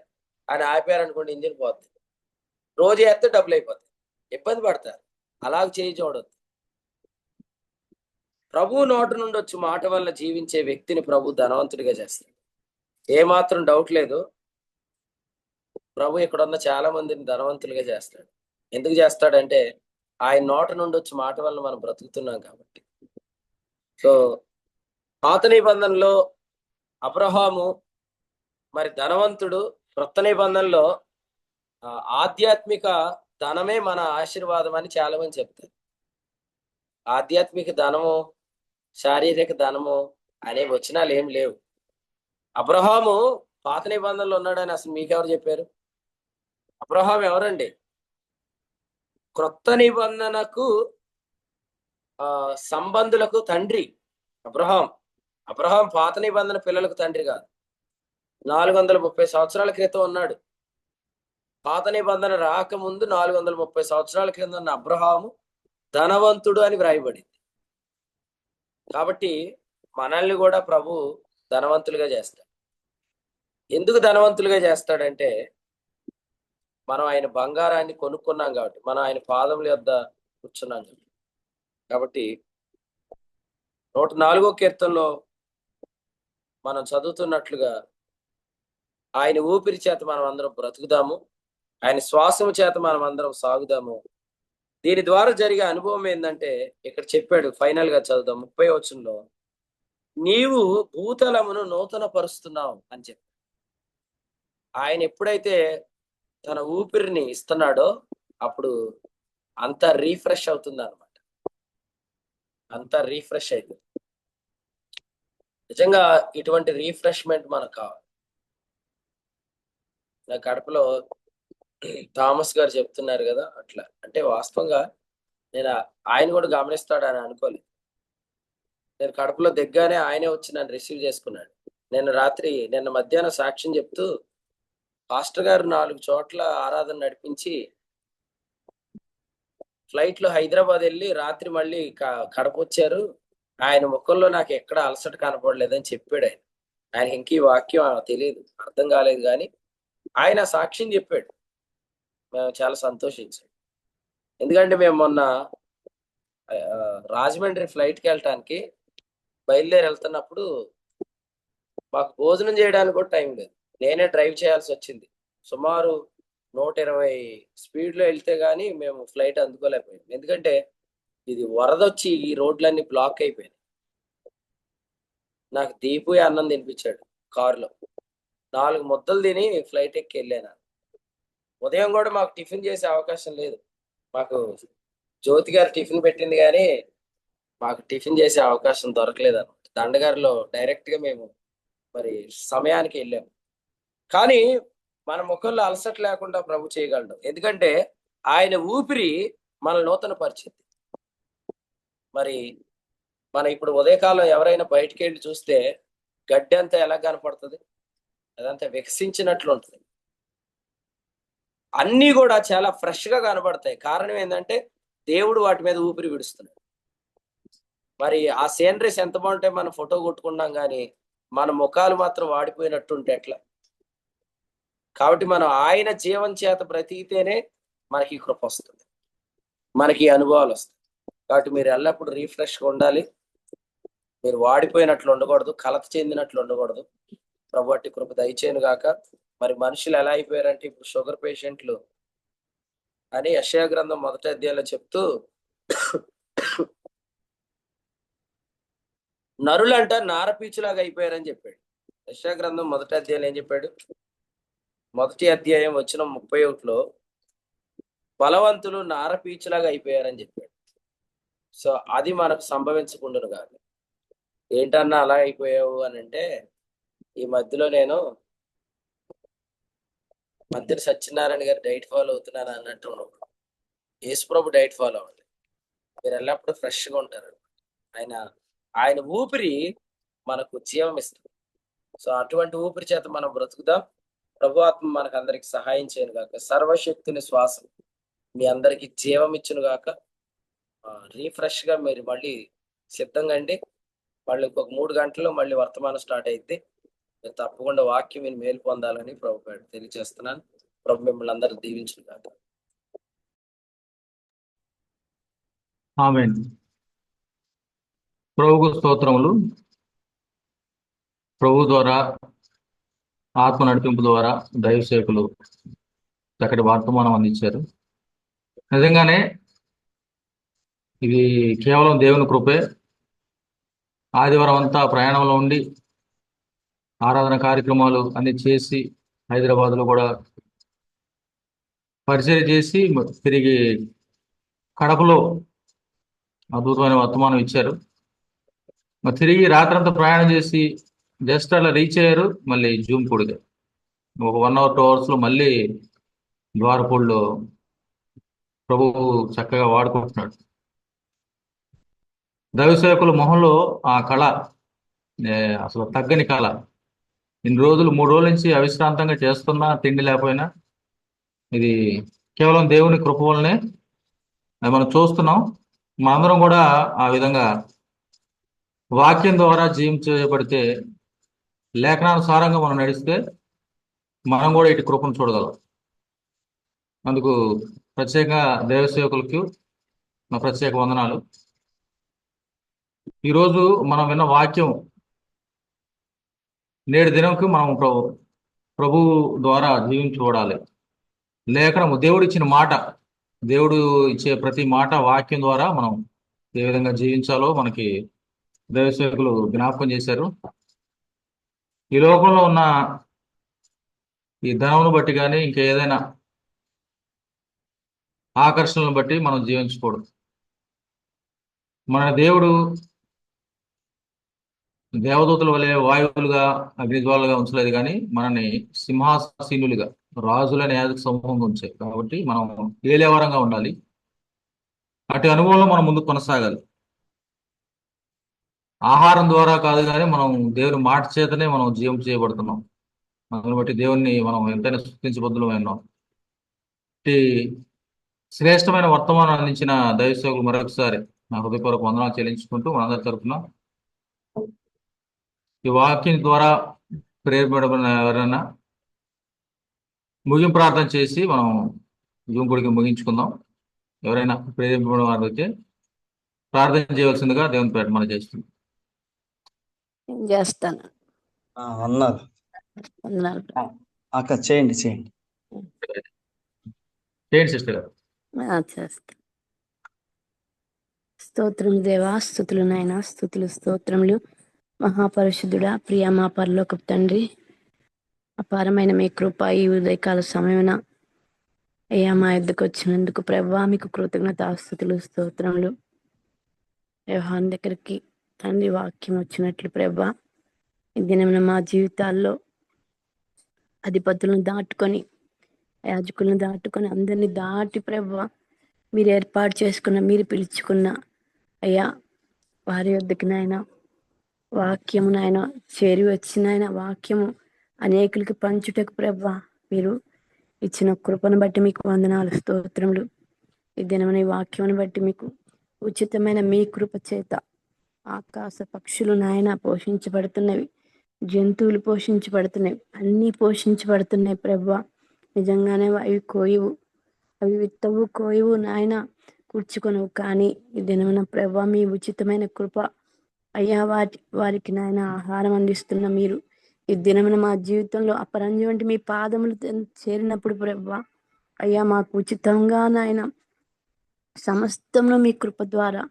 అని ఆపారనుకోండి, ఇంజిన్ పోతుంది. రోజు వేస్తే డబ్బులు అయిపోతాయి, ఇబ్బంది పడతారు. అలాగ చేయి చూడొద్దు. ప్రభు నోటి నుండి వచ్చి మాట వల్ల జీవించే వ్యక్తిని ప్రభు ధనవంతుడిగా చేస్తాడు. ఏమాత్రం డౌట్ లేదు, ప్రభు ఇక్కడ ఉన్న చాలా మందిని ధనవంతులుగా చేస్తాడు. ఎందుకు చేస్తాడంటే ఆయన నోటి నుండి వచ్చి మాట వల్ల మనం బ్రతుకుతున్నాం కాబట్టి. సో పాత నిబంధనలో అబ్రహాము మరి ధనవంతుడు, క్రొత్త నిబంధనలో ఆధ్యాత్మిక ధనమే మన ఆశీర్వాదం అని చాలా మంది చెప్తారు. ఆధ్యాత్మిక ధనము, శారీరక ధనము అనే వచనాలు ఏం లేవు. అబ్రహాము పాత నిబంధనలో ఉన్నాడని అసలు మీకెవరు చెప్పారు? అబ్రహాం ఎవరండి? క్రొత్త నిబంధనకు సంబంధులకు తండ్రి అబ్రహాం పాత నిబంధన పిల్లలకు తండ్రి కాదు. 430 సంవత్సరాల క్రితం ఉన్నాడు. పాత నిబంధన రాకముందు 430 సంవత్సరాల క్రితం ఉన్న అబ్రహాము ధనవంతుడు అని వ్రాయబడింది. కాబట్టి మనల్ని కూడా ప్రభు ధనవంతులుగా చేస్తాడు. ఎందుకు ధనవంతులుగా చేస్తాడంటే మనం ఆయన బంగారాన్ని కొనుక్కున్నాం కాబట్టి, మనం ఆయన పాదముల యొద్ద కూర్చున్నాం కాబట్టి. 104వ కీర్తనలో మనం చదువుతున్నట్లుగా ఆయన ఊపిరి చేత మనం అందరం బ్రతుకుదాము, ఆయన శ్వాసము చేత మనం అందరం సాగుదాము. దీని ద్వారా జరిగే అనుభవం ఏంటంటే ఇక్కడ చెప్పాడు, ఫైనల్ గా చదువుదాం 30వ వచనంలో, నీవు భూతలమును నూతన పరుస్తున్నావు అని చెప్పి. ఆయన ఎప్పుడైతే తన ఊపిరిని ఇస్తున్నాడో అప్పుడు అంతా రీఫ్రెష్ అవుతుంది అనమాట. అంతా రీఫ్రెష్ అవుతుంది. నిజంగా ఇటువంటి రీఫ్రెష్మెంట్ మనకు కావాలి. నా కడపలో థామస్ గారు చెప్తున్నారు కదా, అట్లా అంటే వాస్తవంగా నేను ఆయన కూడా గమనిస్తాడని అనుకోలేదు. నేను కడపలో దిగ్గానే ఆయనే వచ్చి నన్ను రిసీవ్ చేసుకున్నాడు. నిన్న మధ్యాహ్నం సాక్ష్యం చెప్తూ పాస్టర్ గారు 4 చోట్ల ఆరాధన నడిపించి ఫ్లైట్ లో హైదరాబాద్ వెళ్ళి రాత్రి మళ్ళీ కడప వచ్చారు. ఆయన ముఖంలో నాకు ఎక్కడ అలసట కనపడలేదని చెప్పాడు. ఆయన ఇంక ఈ వాక్యం తెలియదు, అర్థం కాలేదు, కానీ ఆయన సాక్ష్యం చెప్పాడు. మేము చాలా సంతోషించాం. ఎందుకంటే మేము మొన్న రాజమండ్రి ఫ్లైట్కి వెళ్ళటానికి బయలుదేరి వెళ్తున్నప్పుడు మాకు భోజనం చేయడానికి కూడా టైం లేదు. నేనే డ్రైవ్ చేయాల్సి వచ్చింది. సుమారు 120 స్పీడ్లో వెళ్తే కానీ మేము ఫ్లైట్ అందుకోలేకపోయాం. ఎందుకంటే ఇది వరద వచ్చి ఈ రోడ్లన్నీ బ్లాక్ అయిపోయాయి. నాకు దీపు అన్నం తినిపించాడు కారులో. 4 ముద్దలు తిని ఫ్లైట్ ఎక్కి వెళ్ళాను. ఉదయం కూడా మాకు టిఫిన్ చేసే అవకాశం లేదు. మాకు జ్యోతి గారు టిఫిన్ పెట్టింది కానీ మాకు టిఫిన్ చేసే అవకాశం దొరకలేదు అనమాట. దండగారిలో డైరెక్ట్గా మేము మరి సమయానికి వెళ్ళాము. కానీ మన ముఖంలో అలసట లేకుండా ప్రభు చేయగలడు. ఎందుకంటే ఆయన ఊపిరి మన నూతన పరిచింది. మరి మన ఇప్పుడు ఉదయకాలం ఎవరైనా బయటికి వెళ్ళి చూస్తే గడ్డి అంతా ఎలా కనపడుతుంది? అదంతా వికసించినట్లు ఉంటుంది. అన్నీ కూడా చాలా ఫ్రెష్ గా కనబడతాయి. కారణం ఏంటంటే దేవుడు వాటి మీద ఊపిరి విడుస్తున్నాడు. మరి ఆ సీనరీస్ ఎంత బాగుంటాయి, మనం ఫోటో కొట్టుకున్నాం, కానీ మన ముఖాలు మాత్రం వాడిపోయినట్టుంటే ఎట్లా? కాబట్టి మనం ఆయన జీవం చేత బ్రతికితేనే మనకి కృప వస్తుంది, మనకి అనుభవాలు వస్తాయి. కాబట్టి మీరు ఎల్లప్పుడూ రీఫ్రెష్గా ఉండాలి. మీరు వాడిపోయినట్లు ఉండకూడదు, కలత చెందినట్లు ఉండకూడదు. ప్రభు అట్టి కృప దయచేయను గాక. మరి మనుషులు ఎలా అయిపోయారంటే ఇప్పుడు షుగర్ పేషెంట్లు అని యెషయా గ్రంథం 1వ అధ్యాయంలో చెప్తూ నరులంట నారపీచులాగా అయిపోయారని చెప్పాడు. యెషయా గ్రంథం 1వ అధ్యాయంలో ఏం చెప్పాడు? 1వ అధ్యాయం వచ్చిన 31లో బలవంతులు నారపీచులాగా అయిపోయారని చెప్పాడు. సో అది మనకు సంభవించకుండా కాదు. ఏంటన్నా అలా అయిపోయావు అని అంటే, ఈ మధ్యలో నేను మంత్రి సత్యనారాయణ గారు డైట్ ఫాలో అవుతున్నాను అన్నట్టు ఉన్నప్పుడు యేసుప్రభు డైట్ ఫాలో అవ్వండి, మీరు ఎల్లప్పుడూ ఫ్రెష్గా ఉంటారు. ఆయన ఊపిరి మనకు జీవం ఇస్తుంది. సో అటువంటి ఊపిరి చేత మనం బ్రతుకుదాం. ప్రభు ఆత్మ మనకు అందరికి సహాయం చేయను గాక. సర్వశక్తిని శ్వాసం మీ అందరికి జీవం ఇచ్చును గాక. రీఫ్రెష్ గా మీరు మళ్ళీ సిద్ధంగా అండి. మళ్ళీ ఇంకొక 3 గంటల్లో మళ్ళీ వర్తమానం స్టార్ట్ అయితే మీరు తప్పకుండా వాక్యం మీరు మేలు పొందాలని ప్రభు తెలియజేస్తున్నాను. ప్రభు మిమ్మల్ని అందరూ దీవించును గాక.
ఆమేన్. ప్రభువుకు స్తోత్రములు. ప్రభు ద్వారా ఆత్మ నడిపింపు ద్వారా దైవ సేవకులు చక్కటి వర్తమానం అందించారు. నిజంగానే ఇది కేవలం దేవుని కృపే. ఆదివారం అంతా ప్రయాణంలో ఉండి ఆరాధన కార్యక్రమాలు అన్ని చేసి హైదరాబాద్లో కూడా పరిచయం చేసి తిరిగి కడపలో అద్భుతమైన వర్తమానం ఇచ్చారు. మరి తిరిగి రాత్రంతా ప్రయాణం చేసి జస్ట్ అలా రీచ్ అయ్యారు. మళ్ళీ జూమ్ కూడిగా ఒక 1 hour 2 hours మళ్ళీ ద్వారపూడిలో ప్రభువు చక్కగా వాడుకుంటున్నాడు. దైవసేవకుల మొహంలో ఆ కళ అసలు తగ్గని కళ. ఇన్ని రోజులు 3 రోజుల నుంచి అవిశ్రాంతంగా చేస్తున్నా, తిండి లేకపోయినా, ఇది కేవలం దేవుని కృప వల్లనే అది మనం చూస్తున్నాం. మనందరం కూడా ఆ విధంగా వాక్యం ద్వారా జీవించబడితే, లేఖనానుసారంగా మనం నడిస్తే మనం కూడా ఇటు కృపను చూడగలం. అందుకు ప్రత్యేకంగా దైవ సేవకులకు నా ప్రత్యేక వందనాలు. ఈరోజు మనం విన్న వాక్యం నేటి దినంకు మనం ప్రభు ద్వారా జీవించబడాలి. లేఖనము దేవుడు ఇచ్చిన మాట, దేవుడు ఇచ్చే ప్రతి మాట వాక్యం ద్వారా మనం ఏ విధంగా జీవించాలో మనకి దైవ సేవకులు జ్ఞాపకం చేశారు. ఈ లోకంలో ఉన్న ఈ ధనమును బట్టి కానీ ఇంకేదైనా ఆకర్షణలను బట్టి మనం జీవించకూడదు. మన దేవుడు దేవదూతల వలె వాయువులుగా అగ్నిజ్వాలుగా ఉంచలేదు, కానీ మనని సింహాసీనులుగా రాజులని యాజక సమూహంగా ఉంచారు. కాబట్టి మనం ఏలేవరంగా ఉండాలి. అటు అనుభవంలో మనం ముందుకు కొనసాగాలి. ఆహారం ద్వారా కాదు, కానీ మనం దేవుని మాట చేతనే మనం జీవం చేయబడుతున్నాం. అందుని బట్టి దేవుణ్ణి మనం ఎంతైనా స్తుతించబద్దులమైనాం. శ్రేష్టమైన వర్తమానం అందించిన దైవ సేవకులు మరొకసారి నా హృదయపూర్వక వందనాలు చెల్లించుకుంటూ మనందరి తరఫున ఈ వాక్యం ద్వారా ప్రేరేపడిన ఎవరైనా ముగింపు ప్రార్థన చేసి మనం జూమ్ గుడికి ముగించుకుందాం. ఎవరైనా ప్రేరేపడిన వారైతే ప్రార్థన చేయవలసిందిగా దేవుని పేట మనం చేస్తుంది.
చేస్తాను.
అక్క చేయండి
చేయండి సిస్టర్ గారు.
చేస్తా. స్తోత్రం దేవా, స్తుతులు నాయన, స్తుతులు స్తోత్రములు. మహాపరిశుద్ధుడా, ప్రియ మా పరలోకపు తండ్రి, అపారమైన మీ కృప ఈ ఉదయకాల సమయమున అయ్యా మా యొద్దకు వచ్చినందుకు ప్రభువా మీకు కృతజ్ఞతాస్తుతులు స్తోత్రములు. యోహాను దగ్గరికి తండ్రి వాక్యం వచ్చినట్లు ప్రభువా ఈ దినమున మా జీవితాల్లో అధిపతులను దాటుకొని, యాజకులను దాటుకొని, అందరినీ దాటి ప్రభువా మీరు ఏర్పాటు చేసుకున్న, మీరు పిలుచుకున్న అయ్యా వారి యొద్దకి నాయన వాక్యము నాయన చేరి వచ్చినాయన వాక్యము అనేకులకి పంచుటకు ప్రభువా మీరు ఇచ్చిన కృపను బట్టి మీకు వందనాలు స్తోత్రములు. ఈ దినమున ఈ వాక్యమును బట్టి మీకు ఉచితమైన మీ కృప చేత ఆకాశ పక్షులు నాయన పోషించబడుతున్నవి, జంతువులు పోషించబడుతున్నాయి, అన్నీ పోషించబడుతున్నాయి ప్రభువా. నిజంగానే అవి కోయువు, అవి విత్తవు కోయువు నాయన, కూర్చుకొనవు. కానీ ఈ దినమున ప్రభువా మీ ఉచితమైన కృప అయ్యా వారికి నాయన ఆహారం అందిస్తున్న మీరు ఈ దినమున మా జీవితంలో అపరంజి వంటి మీ పాదములు చేరినప్పుడు ప్రభువా అయ్యా మాకు ఉచితంగా నాయన సమస్తంలో మీ కృప ద్వారా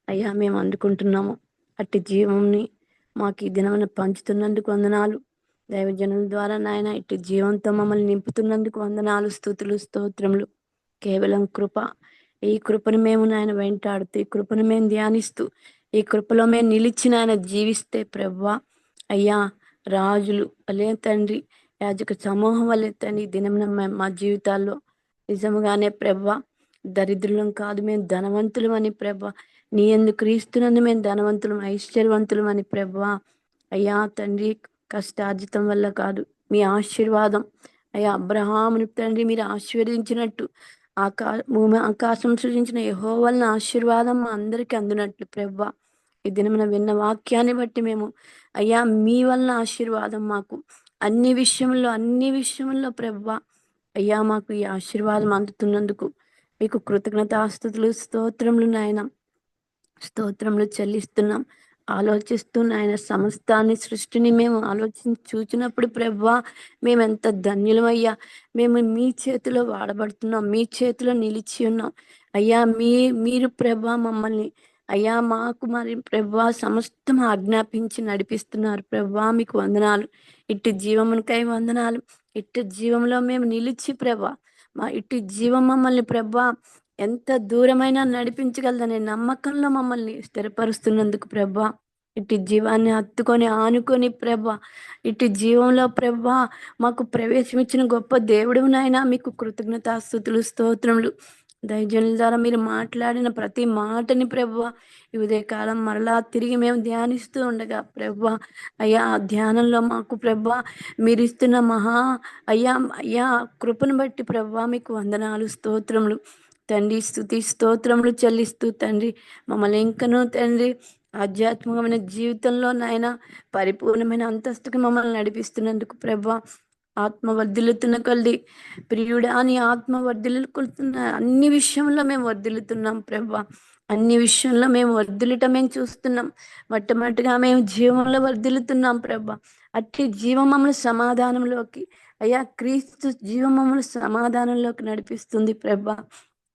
అయ్యా మేము అందుకుంటున్నాము. అట్టి జీవంని మాకు ఈ దినమున పంచుతున్నందుకు వందనాలు. దైవజనుల ద్వారా నాయన ఇటు జీవంతో మమ్మల్ని నింపుతున్నందుకు వందనాలు, స్తుతులు, స్తోత్రములు. కేవలం కృప, ఈ కృపను మేము నాయన వెంటాడుతూ, ఈ కృపను మేము ధ్యానిస్తూ, ఈ కృపలో మేము నిలిచి నాయన జీవిస్తే ప్రభువా అయ్యా, రాజులు వలే తండ్రి, యాజక సమూహం వలె తండ్రి, ఈ దినమున మా జీవితాల్లో నిజముగానే ప్రభువా దరిద్రులం కాదు, మేము ధనవంతులం అని ప్రభువా, నీ యందు క్రీస్తునందు మేము ధనవంతులం, ఐశ్వర్యవంతులం అని ప్రభువా అయ్యా తండ్రి, కష్టార్జితం వల్ల కాదు, మీ ఆశీర్వాదం అయ్యా, అబ్రహామును తండ్రి మీరు ఆశీర్వదించినట్టు భూమి ఆకాశం సృజించిన యెహోవావలన ఆశీర్వాదం మా అందరికీ అందునట్లు ప్రభువా, ఈ దినమున విన్న వాక్యాన్ని బట్టి మేము అయ్యా మీ వలన ఆశీర్వాదం మాకు అన్ని విషయంలో ప్రభువా అయ్యా మాకు ఈ ఆశీర్వాదం అందుతున్నందుకు మీకు కృతజ్ఞతాస్తుతులు, స్తోత్రములు నాయన, స్తోత్రములు చెల్లిస్తున్నాం. ఆలోచిస్తూ నాయన సమస్తాన్ని, సృష్టిని మేము చూచినప్పుడు ప్రభువా మేము ఎంత ధన్యులమయ్యా. మేము మీ చేతిలో వాడబడుతున్నాం, మీ చేతిలో నిలిచి ఉన్నాం అయ్యా. మీరు ప్రభువా మమ్మల్ని అయ్యా మాకు మరి ప్రభువా సమస్తం ఆజ్ఞాపించి నడిపిస్తున్నారు ప్రభువా, మీకు వందనాలు. ఇట్టి జీవమునికై వందనాలు. ఇట్టి జీవంలో మేము నిలిచి ప్రభువా, మా ఇట్టి జీవం మమ్మల్ని ప్రభువా ఎంత దూరమైనా నడిపించగలదనే నమ్మకంలో మమ్మల్ని స్థిరపరుస్తున్నందుకు ప్రభువా, ఇటు జీవాన్ని హత్తుకొని ఆనుకొని ప్రభువా, ఇటు జీవంలో ప్రభువా మాకు ప్రవేశం ఇచ్చిన గొప్ప దేవుడు నాయన, మీకు కృతజ్ఞతాస్తుతులు, స్తోత్రములు. దైవజనుల ద్వారా మీరు మాట్లాడిన ప్రతి మాటని ప్రభువా ఈ ఉదయకాలం మరలా తిరిగి మేము ధ్యానిస్తూ ఉండగా ప్రభువా అయ్యా, ఆ ధ్యానంలో మాకు ప్రభువా మీరు ఇస్తున్న అయ్యా కృపను బట్టి ప్రభువా మీకు వందనాలు, స్తోత్రములు తండ్రి. స్తుతి స్తోత్రములు చెల్లిస్తూ తండ్రి మమ్మల్ని ఇంకనూ తండ్రి ఆధ్యాత్మికమైన జీవితంలో నాయన పరిపూర్ణమైన అంతస్తుకి మమ్మల్ని నడిపిస్తున్నందుకు ప్రభువా, ఆత్మ వర్ధిల్లుతున్న కొలది ప్రియుడా అని ఆత్మ వర్ధిల్లుతున్న అన్ని విషయంలో మేము వర్ధిల్లుతున్నాం ప్రభువా, అన్ని విషయంలో మేము వర్ధిల్లటం మేము చూస్తున్నాం. మొట్టమొదటిగా మేము జీవంలో వర్ధిల్లుతున్నాం ప్రభువా. అట్టి జీవం మమ్మల్ని సమాధానంలోకి అయ్యా, క్రీస్తు జీవం మమ్మల్ని సమాధానంలోకి నడిపిస్తుంది ప్రభువా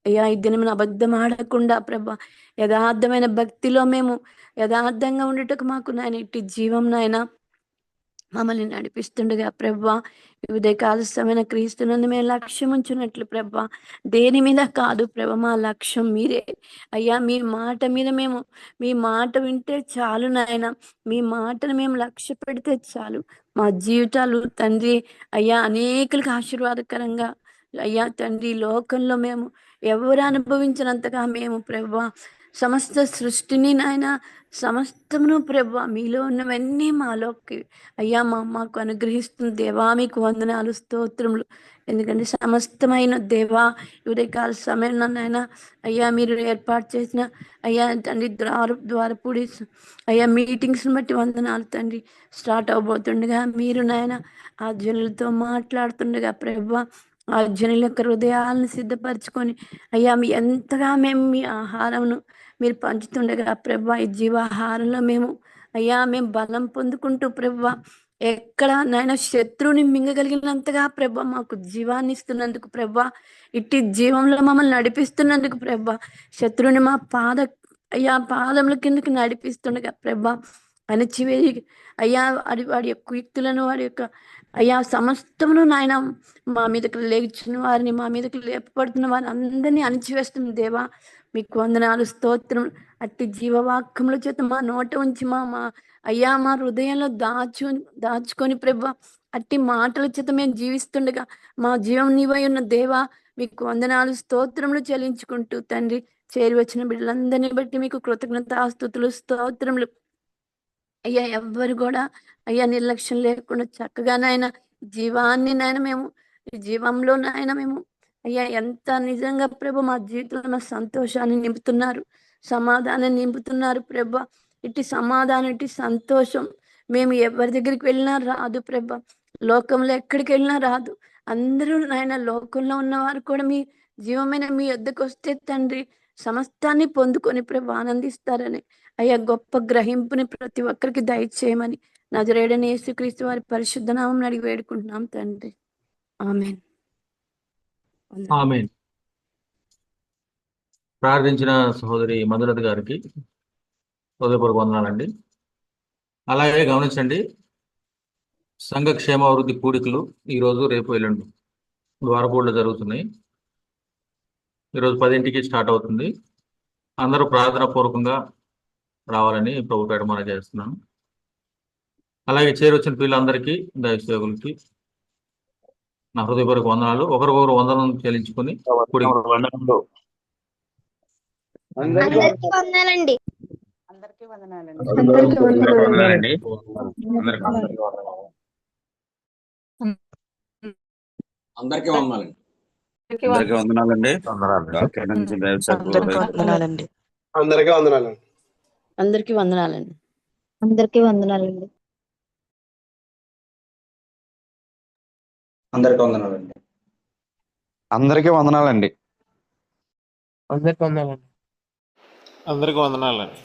అయ్యా. ఈ దినం అబద్ధం ఆడకుండా ప్రభా యథార్థమైన భక్తిలో మేము యథార్థంగా ఉండటకు మాకు నాయన ఇట్టి జీవం నాయన మమ్మల్ని నడిపిస్తుండగా ప్రభా, ఉదయకాలమైన క్రీస్తునందు మేము లక్ష్యం ఉంచున్నట్లు ప్రభా, దేని మీద కాదు ప్రభ, మా లక్ష్యం మీరే అయ్యా. మీ మాట మీద మేము మీ మాట వింటే చాలు నాయన, మీ మాటను మేము లక్ష్య పెడితే చాలు. మా జీవితాలు తండ్రి అయ్యా అనేకులకు ఆశీర్వాదకరంగా అయ్యా తండ్రి, లోకంలో మేము ఎవరు అనుభవించినంతగా మేము ప్రభువా సమస్త సృష్టిని నాయన సమస్తమును ప్రభువా మీలో ఉన్నవన్నీ మాలోకి అయ్యా మాకు అనుగ్రహిస్తుంది దేవా, మీకు వందనాలు, స్తోత్రములు. ఎందుకంటే సమస్తమైన దేవా ఉదయకాల సమయంలో నాయన అయ్యా మీరు ఏర్పాటు చేసిన అయ్యా తండ్రి ద్వారపూడి అయ్యా మీటింగ్స్ని బట్టి వందనాలు తండ్రి. స్టార్ట్ అవబోతుండగా మీరు నాయన ఆ జనులతో మాట్లాడుతుండగా ప్రభువా ఆ జనుల యొక్క హృదయాలను సిద్ధపరచుకొని అయ్యా ఎంతగా మేము మీ ఆహారమును మీరు పంచుతుండగా ప్రభా, ఈ జీవాహారంలో మేము అయ్యా మేము బలం పొందుకుంటూ ప్రభా ఎక్కడ నాయన శత్రువుని మింగగలిగినంతగా ప్రభా మాకు జీవాన్ని ఇస్తున్నందుకు ప్రభా, ఇట్టి జీవంలో మమ్మల్ని నడిపిస్తున్నందుకు ప్రభా, శత్రువుని మా పాదముల కిందకి నడిపిస్తుండగా ప్రభా అణచివేయి అయ్యా వాడి యొక్క యుక్తులను వాడి యొక్క అయ్యా సమస్తమును నాయన మా మీదకి లేచిన వారిని మా మీదకి లేపబడుతున్న వారిని అందరినీ అణిచివేస్తుంది దేవా, మీకు వందనాలు, స్తోత్రం. అట్టి జీవవాక్యముల చేత మా నోట ఉంచి మా అయ్యా మా హృదయంలో దాచుకొని ప్రభా అట్టి మాటల చేత మేము జీవిస్తుండగా మా జీవం నీవై ఉన్న దేవా మీకు వందనాలు, స్తోత్రములు చెల్లించుకుంటూ తండ్రి చేరి వచ్చిన బిడ్డలందరినీ బట్టి మీకు కృతజ్ఞతాస్తుతులు, స్తోత్రములు. అయ్యా ఎవ్వరు కూడా అయ్యా నిర్లక్ష్యం లేకుండా చక్కగా నాయన జీవాన్ని నాయన మేము ఈ జీవంలో నాయన మేము అయ్యా ఎంత నిజంగా ప్రభు మా జీవితంలో మా సంతోషాన్ని నింపుతున్నారు, సమాధానం నింపుతున్నారు ప్రభ. ఇటు సమాధానం ఇటు సంతోషం మేము ఎవరి దగ్గరికి వెళ్ళినా రాదు ప్రభ, లోకంలో ఎక్కడికి వెళ్ళినా రాదు. అందరూ నాయన లోకంలో ఉన్నవారు కూడా మీ జీవమైన మీ వద్దకు వస్తే తండ్రి సమస్తాన్ని పొందుకొని ప్రభు ఆనందిస్తారని అయ్యా గొప్ప గ్రహింపుని ప్రతి ఒక్కరికి దయచేయమని నజరేయుడైన యేసుక్రీస్తు వారి పరిశుద్ధ నామమున అడిగి వేడుకుంటున్నాం తండ్రి, ఆమేన్.
ఆమేన్. ప్రార్థించిన సహోదరి మధులత గారికి హృదయపూర్వక వందనాలండి. అలాగే గమనించండి, సంఘ క్షేమాభివృద్ధి కూడికలు ఈరోజు రేపు ఎల్లుండి ద్వారపూడిలో జరుగుతున్నాయి. ఈరోజు 10ంటికి స్టార్ట్ అవుతుంది. అందరూ ప్రార్థన పూర్వకంగా రావాలని ప్రభుపేట మనం చేస్తున్నాను. అలాగే చేరొచ్చిన పిల్లలందరికీ, దైవ సేవకులకి నా హృదయపూర్వక వందనాలు. ఒకరికొకరు వందనం చెల్లించుకొని కూడి
అందరికీ వందనాలండి.
అందరికీ
వందనాలండి.
అందరికీ వందనాలండి.
అందరికీ వందనాలండి. డాక్టర్ నుంచి దైవ సేవకులు
వందనాలండి.
అందరికీ వందనాలండి.
అందరికీ వందనాలండి.
అందరికీ వందనాలండి.
అందరికీ వందనాలండి.
అందరికీ వందనాలండి.
అందరికీ వందనాలండి.
అందరికీ వందనాలండి.